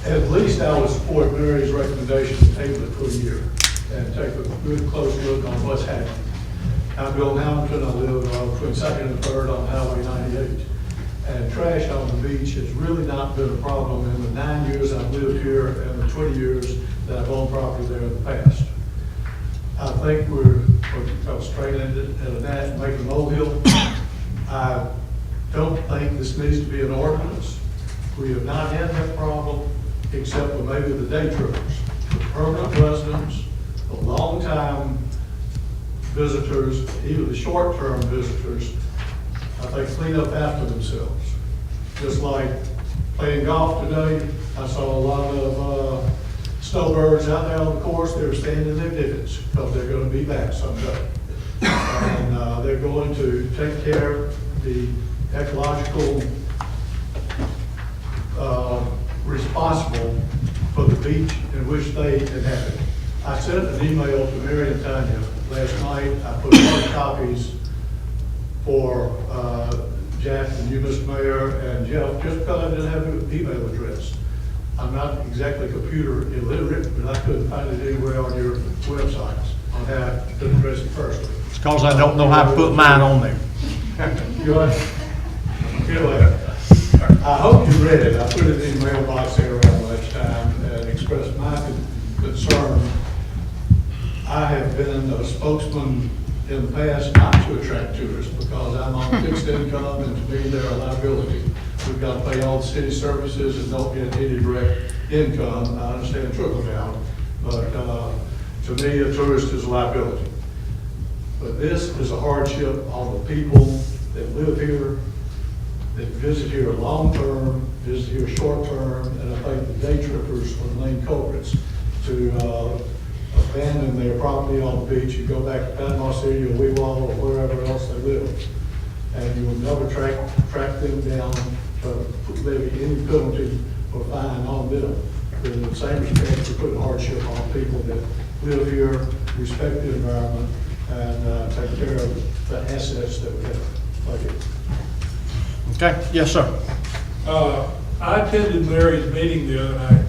At least I would support Mary's recommendation to table it for a year and take a good close look on what's happening. I'm Bill Hamilton, I live between Second and Third on Highway 98. And trash on the beach has really not been a problem in the 9 years I've lived here and the 20 years that I've owned property there in the past. I think we're straight into that and making a molehill. I don't think this needs to be an ordinance. We have not had that problem, except for maybe the day trippers. The permanent residents, the long-time visitors, even the short-term visitors, I think clean up after themselves. Just like playing golf today, I saw a lot of snowbirds out there on the course. They were staying in their divots because they're going to be back someday. And they're going to take care of the ecological responsible for the beach in which they inhabit. I sent an email to Mary and Tanya last night. I put hard copies for Jack and you, Mr. Mayor, and Jeff, just because I didn't have an email address. I'm not exactly computer illiterate, but I couldn't find it anywhere on your websites on how to address it first. Because I don't know how to put mine on there. Anyway, I hope you read it. I put it in the mailbox there around lunchtime and expressed my concern. I have been a spokesman in the past not to attract tourists because I'm on fixed income and to me they're a liability. We've got to pay all the city services and don't get any direct income. I understand trickle down, but to me a tourist is a liability. But this is a hardship on the people that live here, that visit here long-term, visit here short-term, and I think the day trippers are the main culprits to abandon their property on the beach and go back to Panama City or Weewall or wherever else they live. And you will never track them down to levy any penalty or fine on them. In the same respect, we're putting hardship on people that live here, respect the environment, and take care of the assets that we have. Thank you. Okay, yes, sir. I attended Mary's meeting the other night.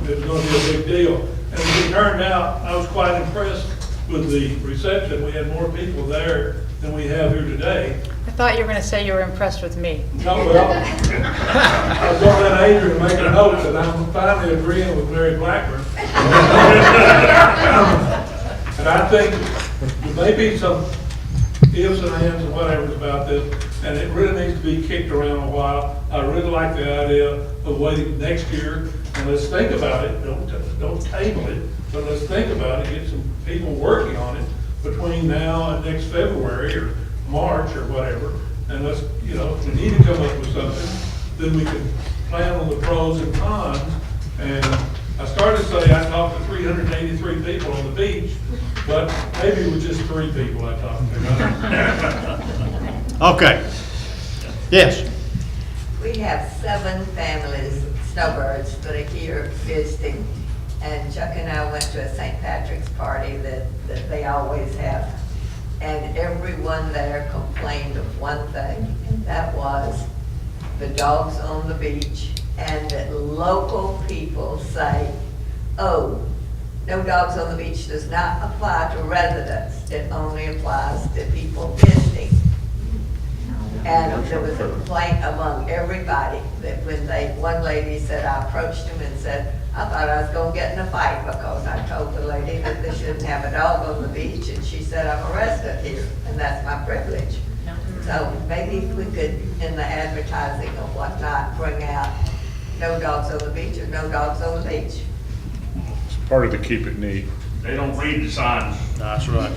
It was going to be a big deal. And as it turned out, I was quite impressed with the reception. We had more people there than we have here today. I thought you were gonna say you were impressed with me. No, well, I was going to let Adrian make a note that I'm finally agreeing with Mary Blackburn. And I think there may be some ifs and ands and whatever's about this, and it really needs to be kicked around a while. I really like the idea of waiting next year, and let's think about it. Don't table it, but let's think about it, get some people working on it between now and next February or March or whatever. And let's, if we need to come up with something, then we can plan on the pros and cons. And I started to say I talked to 383 people on the beach, but maybe it was just 3 people I talked to. Okay. Yes. We have 7 families, snowbirds, that are here visiting. And Chuck and I went to a St. Patrick's party that they always have. And everyone there complained of one thing, and that was the dogs on the beach, and that local people say, oh, no dogs on the beach does not apply to residents. It only applies to people visiting. And there was a complaint among everybody that one lady said, I approached him and said, I thought I was gonna get in a fight because I told the lady that they shouldn't have a dog on the beach, and she said, I'm a resident here, and that's my privilege. So maybe if we could, in the advertising or whatnot, bring out no dogs on the beach or no dogs on the beach. It's part of the keep it neat. They don't read the signs. That's right.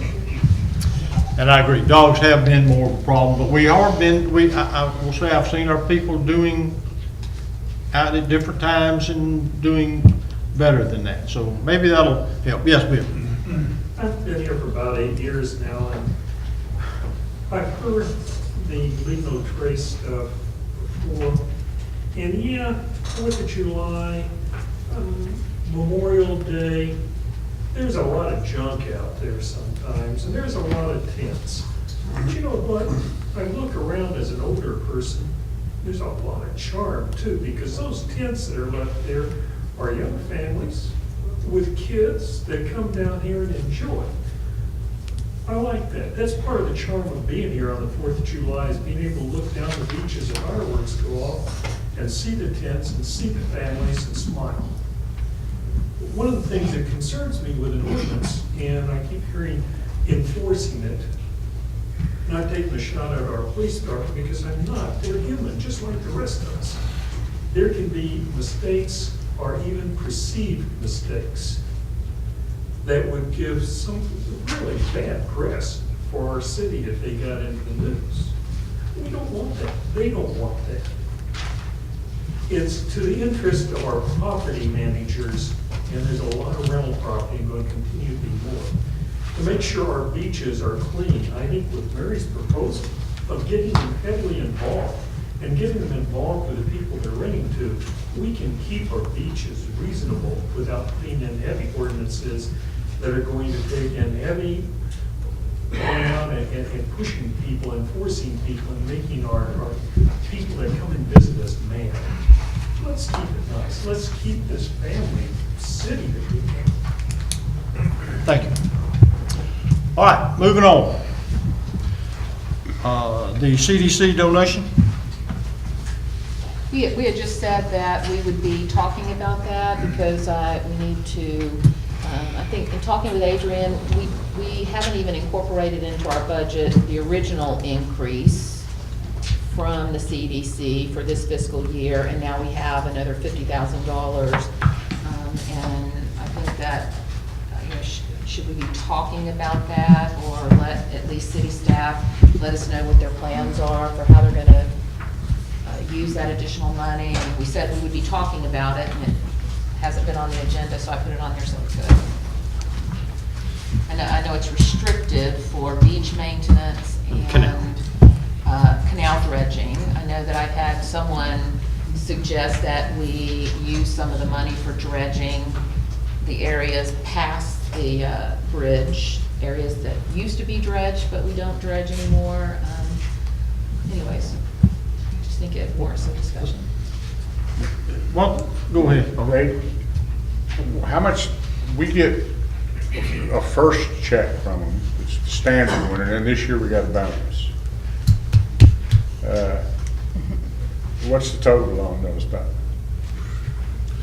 And I agree, dogs have been more of a problem, but I will say I've seen our people doing out at different times and doing better than that. So maybe that'll help. Yes, Bill? I've been here for about 8 years now, and I've heard the Leave No Trace stuff before. And yeah, 4th of July, Memorial Day, there's a lot of junk out there sometimes, and there's a lot of tents. But you know what? I look around as an older person, there's a lot of charm too, because those tents that are left there are young families with kids that come down here and enjoy. I like that. That's part of the charm of being here on the 4th of July, is being able to look down the beach as the fireworks go off and see the tents and see the families and smile. One of the things that concerns me with an ordinance, and I keep hearing enforcing it, not taking a shot at our police department, because I'm not. They're human, just like the rest of us. There can be mistakes or even perceived mistakes that would give some really bad press for our city if they got into the news. We don't want that. They don't want that. It's to the interest of our property managers, and there's a lot of rental property and going to continue to be more, to make sure our beaches are clean. I think with Mary's proposal of getting them heavily involved and getting them involved with the people they're renting to, we can keep our beaches reasonable without putting in heavy ordinances that are going to take in heavy down and pushing people and forcing people and making our people that come and visit us mad. Let's keep it nice. Let's keep this family city that we have. Thank you. All right, moving on. The CDC donation? We had just said that we would be talking about that because we need to, I think in talking with Adrian, we haven't even incorporated into our budget the original increase from the CDC for this fiscal year, and now we have another $50,000. And I think that, should we be talking about that, or let at least city staff let us know what their plans are for how they're going to use that additional money? And we said we would be talking about it, and it hasn't been on the agenda, so I put it on there so it's good. I know it's restrictive for beach maintenance and canal dredging. I know that I've had someone suggest that we use some of the money for dredging the areas past the bridge, areas that used to be dredged, but we don't dredge anymore. Anyways, I just think it warrants some discussion. Well, go ahead. Okay. How much, we get a first check from them, it's the standard one, and then this year we got a bonus. What's the total on those, Pat?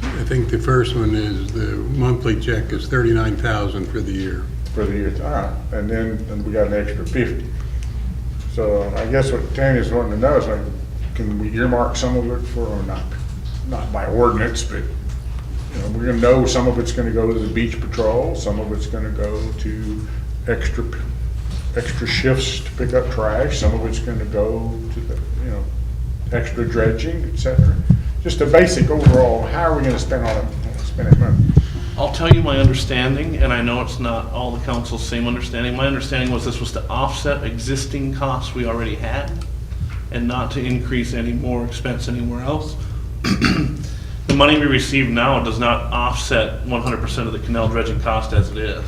I think the first one is, the monthly check is 39,000 for the year. For the year, all right, and then we got an extra 50. So I guess what Tanya's wanting to know is, like, can we earmark some of it for, or not by ordinance, but, you know, we're gonna know some of it's gonna go to the beach patrol, some of it's gonna go to extra shifts to pick up trash, some of it's gonna go to the, you know, extra dredging, et cetera. Just a basic overall, how are we gonna spend it money? I'll tell you my understanding, and I know it's not all the council's same understanding. My understanding was this was to offset existing costs we already had and not to increase any more expense anywhere else. The money we receive now does not offset 100% of the canal dredging cost as it is.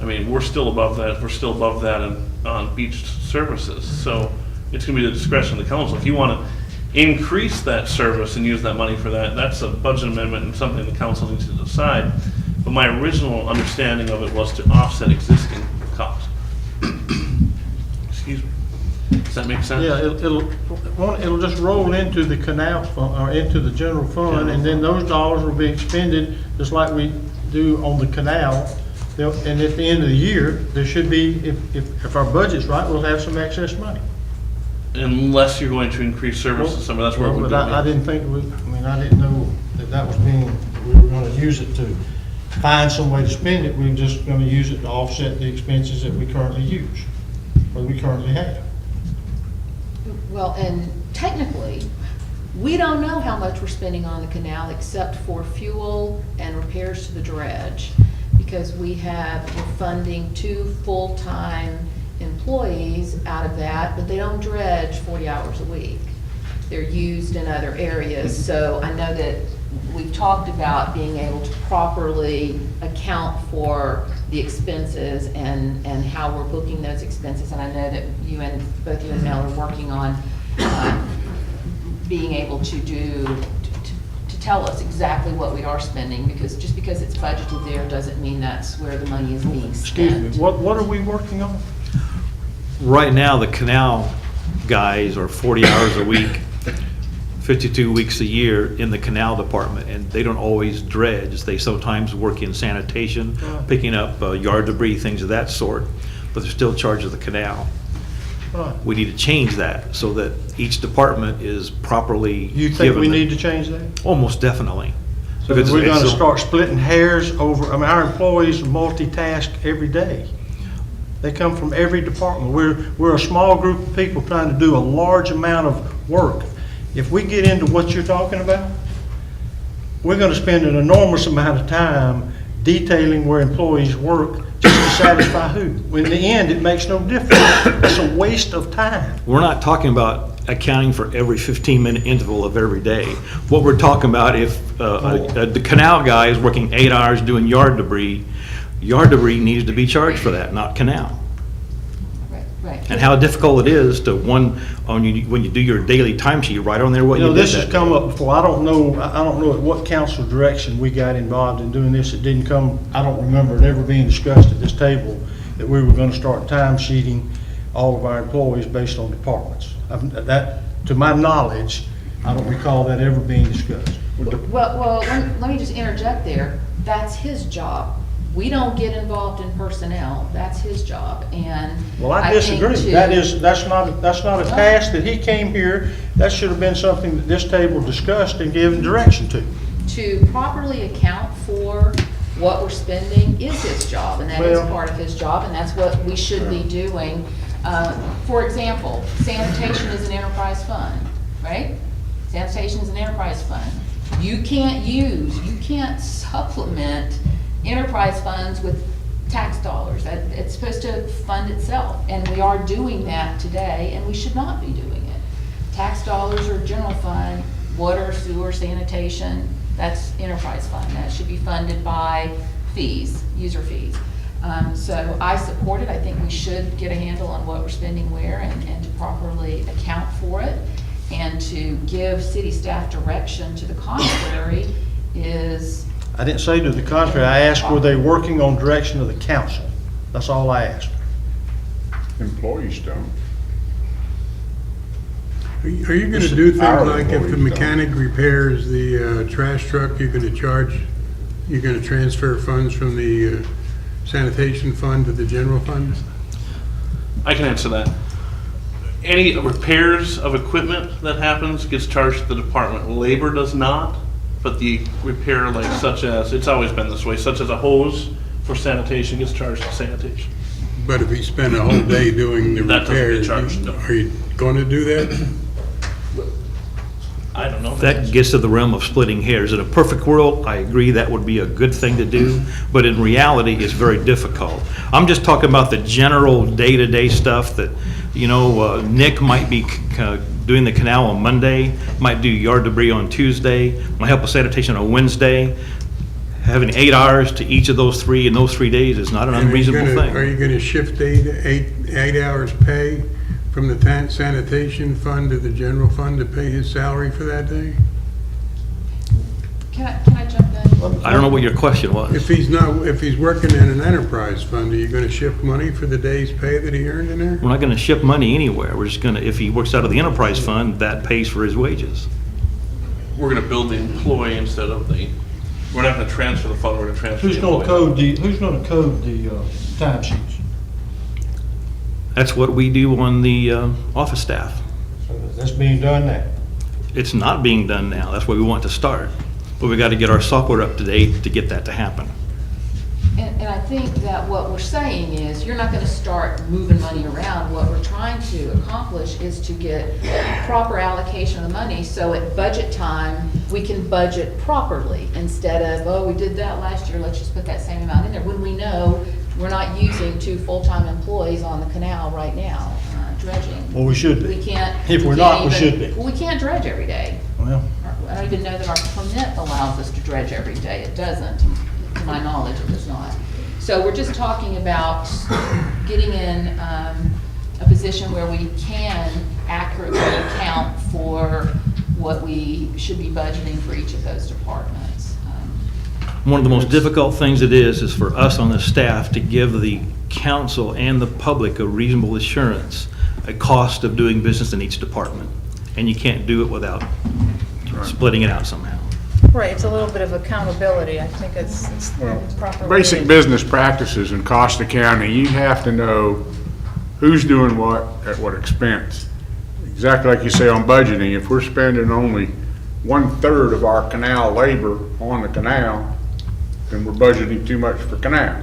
I mean, we're still above that. We're still above that on beach services. So it's gonna be the discretion of the council. If you wanna increase that service and use that money for that, that's a budget amendment and something the council needs to decide. But my original understanding of it was to offset existing costs. Excuse me. Does that make sense? Yeah, it'll just roll into the canal fund, or into the general fund, and then those dollars will be expended just like we do on the canal. And at the end of the year, there should be, if our budget's right, we'll have some excess money. Unless you're going to increase services, some of that's where it would But be. I didn't think, I didn't know that was being, we were gonna use it to find some way to spend it. We were just gonna use it to offset the expenses that we currently use, or we currently have. Well, and technically, we don't know how much we're spending on the canal except for fuel and repairs to the dredge, because we're funding 2 full-time employees out of that, but they don't dredge 40 hours a week. They're used in other areas. So I know that we've talked about being able to properly account for the expenses and how we're booking those expenses. And I know that both you and Mel are working on being able to to tell us exactly what we are spending, because just because it's budgeted there doesn't mean that's where the money is being spent. Excuse me, what are we working on? Right now, the canal guys are 40 hours a week, 52 weeks a year in the canal department, and they don't always dredge. They sometimes work in sanitation, picking up yard debris, things of that sort, but they're still charged with the canal. Right. We need to change that so that each department is properly You think given we the- need to change that? Almost definitely. So Because we're it's gonna so- start splitting hairs over, our employees multitask every day. They come from every department. We're a small group of people trying to do a large amount of work. If we get into what you're talking about, we're gonna spend an enormous amount of time detailing where employees work just to satisfy who. In the end, it makes no difference. It's a waste of time. We're not talking about accounting for every 15-minute interval of every day. What we're talking about, if the canal guy is working 8 hours doing yard debris needs to be charged for that, not canal. Right. And how difficult it is to when you do your daily timesheet, right on there what You you know, did this has that come day. up before. I don't know at what council direction we got involved in doing this. It didn't come, I don't remember it ever being discussed at this table that we were gonna start time sheeting all of our employees based on departments. That, to my knowledge, I don't recall that ever being discussed. Well, let me just interject there. That's his job. We don't get involved in personnel. That's his job, and Well, I think disagree. That's not a task that he came here. That should have been something that this table discussed and given direction to. To properly account for what we're spending is his job, and that is Well- part of his job, and that's what we should be doing. For example, sanitation is an enterprise fund, right? Sanitation is an enterprise fund. You can't supplement enterprise funds with tax dollars. It's supposed to fund itself, and we are doing that today, and we should not be doing it. Tax dollars are general fund, water, sewer, sanitation, that's enterprise fund. That should be funded by fees, user fees. So I support it. I think we should get a handle on what we're spending where and to properly account for it. And to give city staff direction to the contrary is. I didn't say to the contrary. I asked, were they working on direction of the council? That's all I asked. Employees don't. Are you gonna do things hourly like if the employees, mechanic repairs the trash truck, you're gonna transfer funds from the sanitation fund to the general fund? I can answer that. Any repairs of equipment that happens gets charged to the department. Labor does not, but the repair, like such as, it's always been this way, such as a hose for sanitation gets charged to sanitation. But if he spent a whole day doing the That doesn't get repairs, charged, no. are you gonna do that? I don't know. That gets to the realm of splitting hairs. In a perfect world, I agree that would be a good thing to do, but in reality, it's very difficult. I'm just talking about the general day-to-day stuff that, Nick might be doing the canal on Monday, might do yard debris on Tuesday, might help with sanitation on Wednesday. Having 8 hours to each of those three in those 3 days is not an And unreasonable Are thing. you gonna shift eight hours pay from the sanitation fund to the general fund to pay his salary for that day? Can I jump in? I don't know what your question If was. he's working in an enterprise fund, are you gonna shift money for the day's pay that he earned in there? We're not gonna ship money anywhere. We're just gonna, if he works out of the enterprise fund, that pays for his wages. We're gonna build the employee instead of we're not gonna transfer the fund, we're gonna transfer the Who's gonna employee. who's gonna code the timesheets? That's what we do on the office staff. That's being done now. It's not being done now. That's where we want to start. But we got to get our software up to date to get that to happen. And I think that what we're saying is, you're not gonna start moving money around. What we're trying to accomplish is to get proper allocation of the money, so at budget time, we can budget properly, instead of, oh, we did that last year, let's just put that same amount in there, when we know we're not using 2 full-time employees on the canal right now, dredging. Well, we should be. We can't. If we're we not, can't we even- should be. Well, we can't dredge every day. Well, I don't even know that our permit allows us to dredge every day. It doesn't. To my knowledge, it does not. So we're just talking about getting in a position where we can accurately account for what we should be budgeting for each of those departments. One of the most difficult things it is for us on the staff to give the council and the public a reasonable assurance, a cost of doing business in each department. And you can't do it without splitting it out somehow. Right, it's a little bit of accountability. I think it's the proper way. Basic business practices in Costa County, you have to know who's doing what at what expense. Exactly like you say on budgeting, if we're spending only 1/3 of our canal labor on the canal, then we're budgeting too much for canal.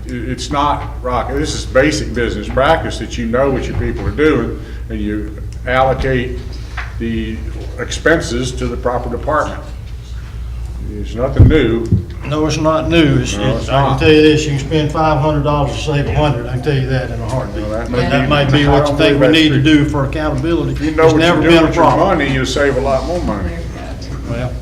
It's not rocket. This is basic business practice that you know what your people are doing and you allocate the expenses to the proper department. It's nothing new. no, it's not new. No, it's I can not. tell you this, you can spend $500 to save 100. I can tell you that in a heartbeat. Well, that That may might be- be I what you don't think we believe need to that's do for accountability. If you know It's what never you're been doing a with your problem. money, you'll save a lot more money. Well,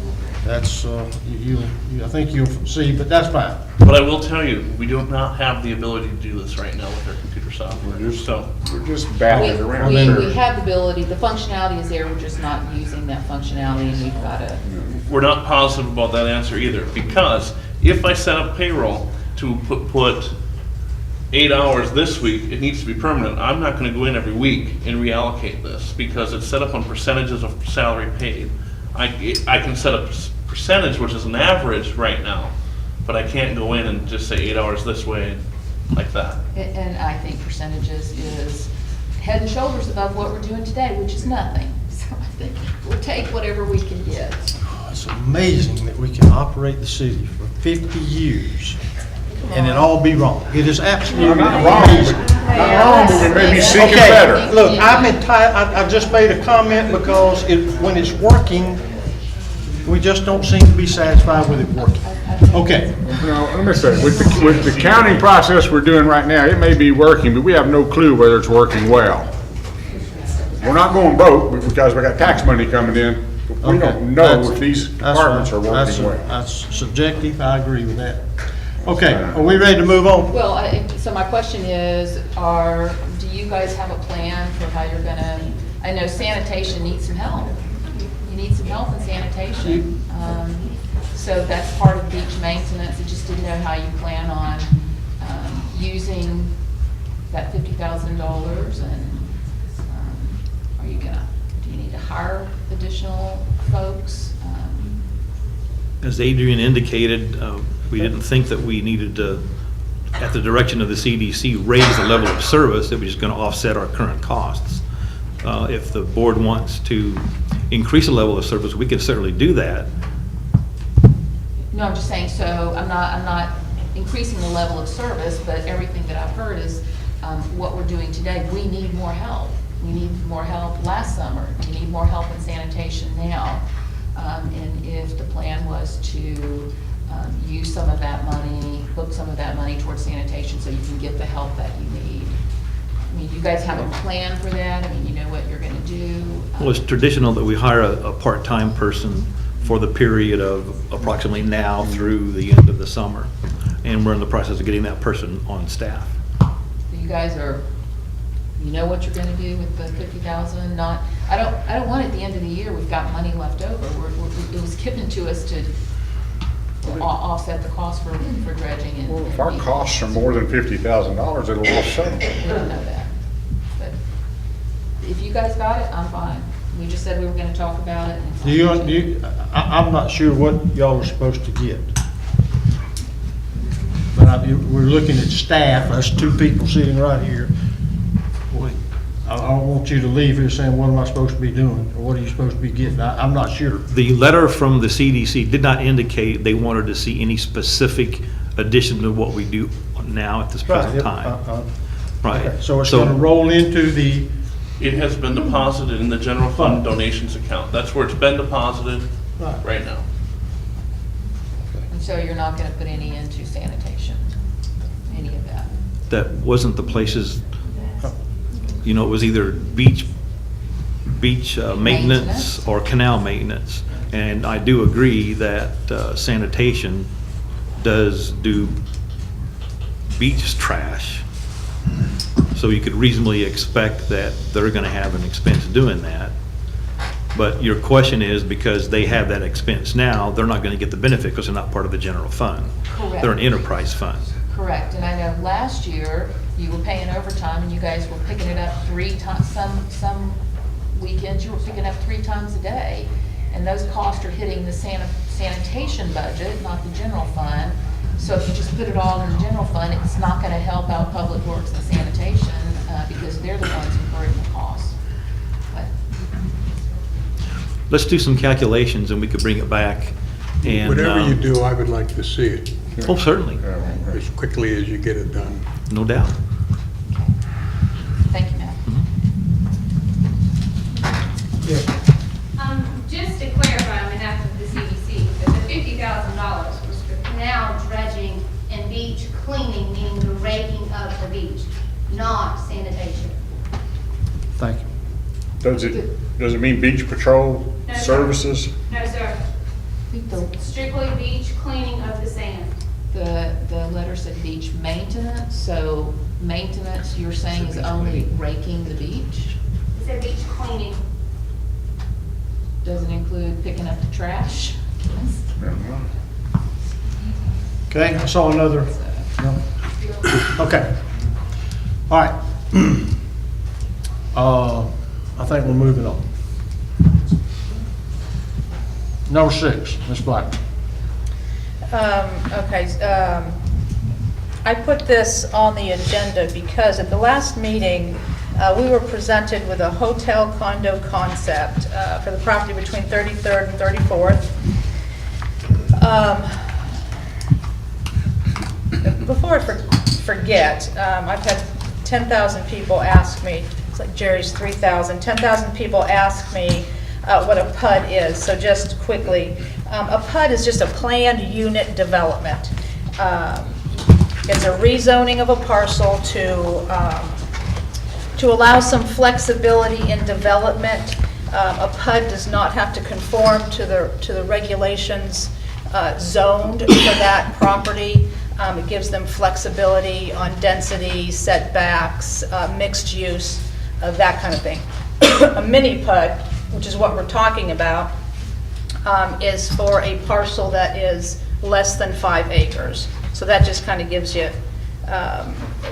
that's, I think you'll see, but that's fine. But I will tell you, we do not have the ability to do this right now with our computer software, so. We're just batting it around. We have the ability, the functionality is there, we're just not using that functionality, and we've got to. We're not positive about that answer either, because if I set up payroll to put 8 hours this week, it needs to be permanent. I'm not gonna go in every week and reallocate this, because it's set up on percentages of salary paid. I can set up percentage, which is an average right now, but I can't go in and just say 8 hours this way, like that. And I think percentages is head and shoulders above what we're doing today, which is nothing. So I think we'll take whatever we can get. It's amazing that we can operate the city for 50 years and it all be wrong. It is absolutely Not wrong, amazing. but not wrong, but we may be seeking Okay, better. look, I just made a comment because when it's working, we just don't seem to be satisfied with it working. Okay, No, let me say, with the counting process we're doing right now, it may be working, but we have no clue whether it's working well. We're not going broke because we got tax money coming in. but We don't know if these departments are working well. That's subjective, I agree with that. Okay, are we ready to move on? Well, so my question is, do you guys have a plan for how you're gonna, I know sanitation needs some help. You need some help in sanitation. So that's part of beach maintenance. I just didn't know how you plan on using that $50,000 and additional folks. As Adrian indicated, we didn't think that we needed to, at the direction of the CDC, raise the level of service that was just going to offset our current costs. If the board wants to increase the level of service, we can certainly do that. No, I'm just saying, so I'm not increasing the level of service, but everything that I've heard is what we're doing today. We need more help. We need more help last summer. We need more help in sanitation now. And if the plan was to use some of that money, book some of that money towards sanitation so you can get the help that you need. I mean, you guys have a plan for that? I mean, you know what you're gonna do? Well, it's traditional that we hire a part-time person for the period of approximately now through the end of the summer. And we're in the process of getting that person on staff. You guys you know what you're gonna do with the 50,000? I don't want at the end of the year, we've got money left over. It was given to us to offset the cost for dredging and. Well, if our costs are more than $50,000, it'll offset We don't know that. But if you guys got it, I'm fine. We just said we were gonna talk about it. and- I'm not sure what y'all are supposed to get. But we're looking at staff, that's two people sitting right here. I don't want you to leave here saying, what am I supposed to be doing, or what are you supposed to be getting? I'm not sure. The letter from the CDC did not indicate they wanted to see any specific addition to what we do now at this present time. Right. Okay, so it's gonna roll into the, It has been deposited in the general fund donations account. That's where it's been deposited right now. And so you're not gonna put any into sanitation, any of that? That wasn't the places, you know, it was either beach maintenance or canal maintenance. And I do agree that sanitation does do beach trash. So you could reasonably expect that they're gonna have an expense doing that. But your question is, because they have that expense now, they're not gonna get the benefit because they're not part of the general fund. Correct. They're an enterprise fund. Correct, and I know last year, you were paying overtime, and you guys were picking it up 3 times, some weekends, you were picking up 3 times a day, and those costs are hitting the sanitation budget, not the general fund. So if you just put it all in the general fund, it's not gonna help out public works and sanitation, because they're the ones incurring the costs. But Let's do some calculations and we could bring it back and. Whatever you do, I would like to see it Oh, certainly, as quickly as you get it done. no doubt. Thank you, Matt. Just to clarify on behalf of the CDC, that the $50,000 was for canal dredging and beach cleaning, meaning the raking of the beach, not sanitation. thank you. Does it mean beach patrol No, sir. services? No, sir. Strictly beach cleaning of the sand. The letter said beach maintenance, so maintenance, you're saying, is only raking the beach? It said beach cleaning. Doesn't include picking up the trash? Okay, I saw another, no? Okay. All right. I think we're moving on. Number 6, Ms. Black. I put this on the agenda because at the last meeting, we were presented with a hotel condo concept for the property between 33rd and 34th. Before I forget, I've had 10,000 people ask me, it's like Jerry's 3,000, 10,000 people ask me what a PUD is. So just quickly, a PUD is just a planned unit development. It's a rezoning of a parcel to allow some flexibility in development. A PUD does not have to conform to the regulations zoned for that property. It gives them flexibility on density, setbacks, mixed use, that kind of thing. A mini PUD, which is what we're talking about, is for a parcel that is less than 5 acres. So that just kind of gives you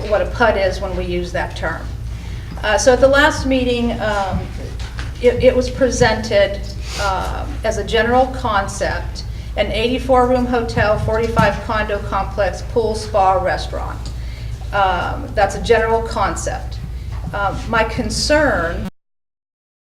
what a PUD is when we use that term. So at the last meeting, it was presented as a general concept, an 84-room hotel, 45 condo complex, pool, spa, restaurant. That's a general concept. My concern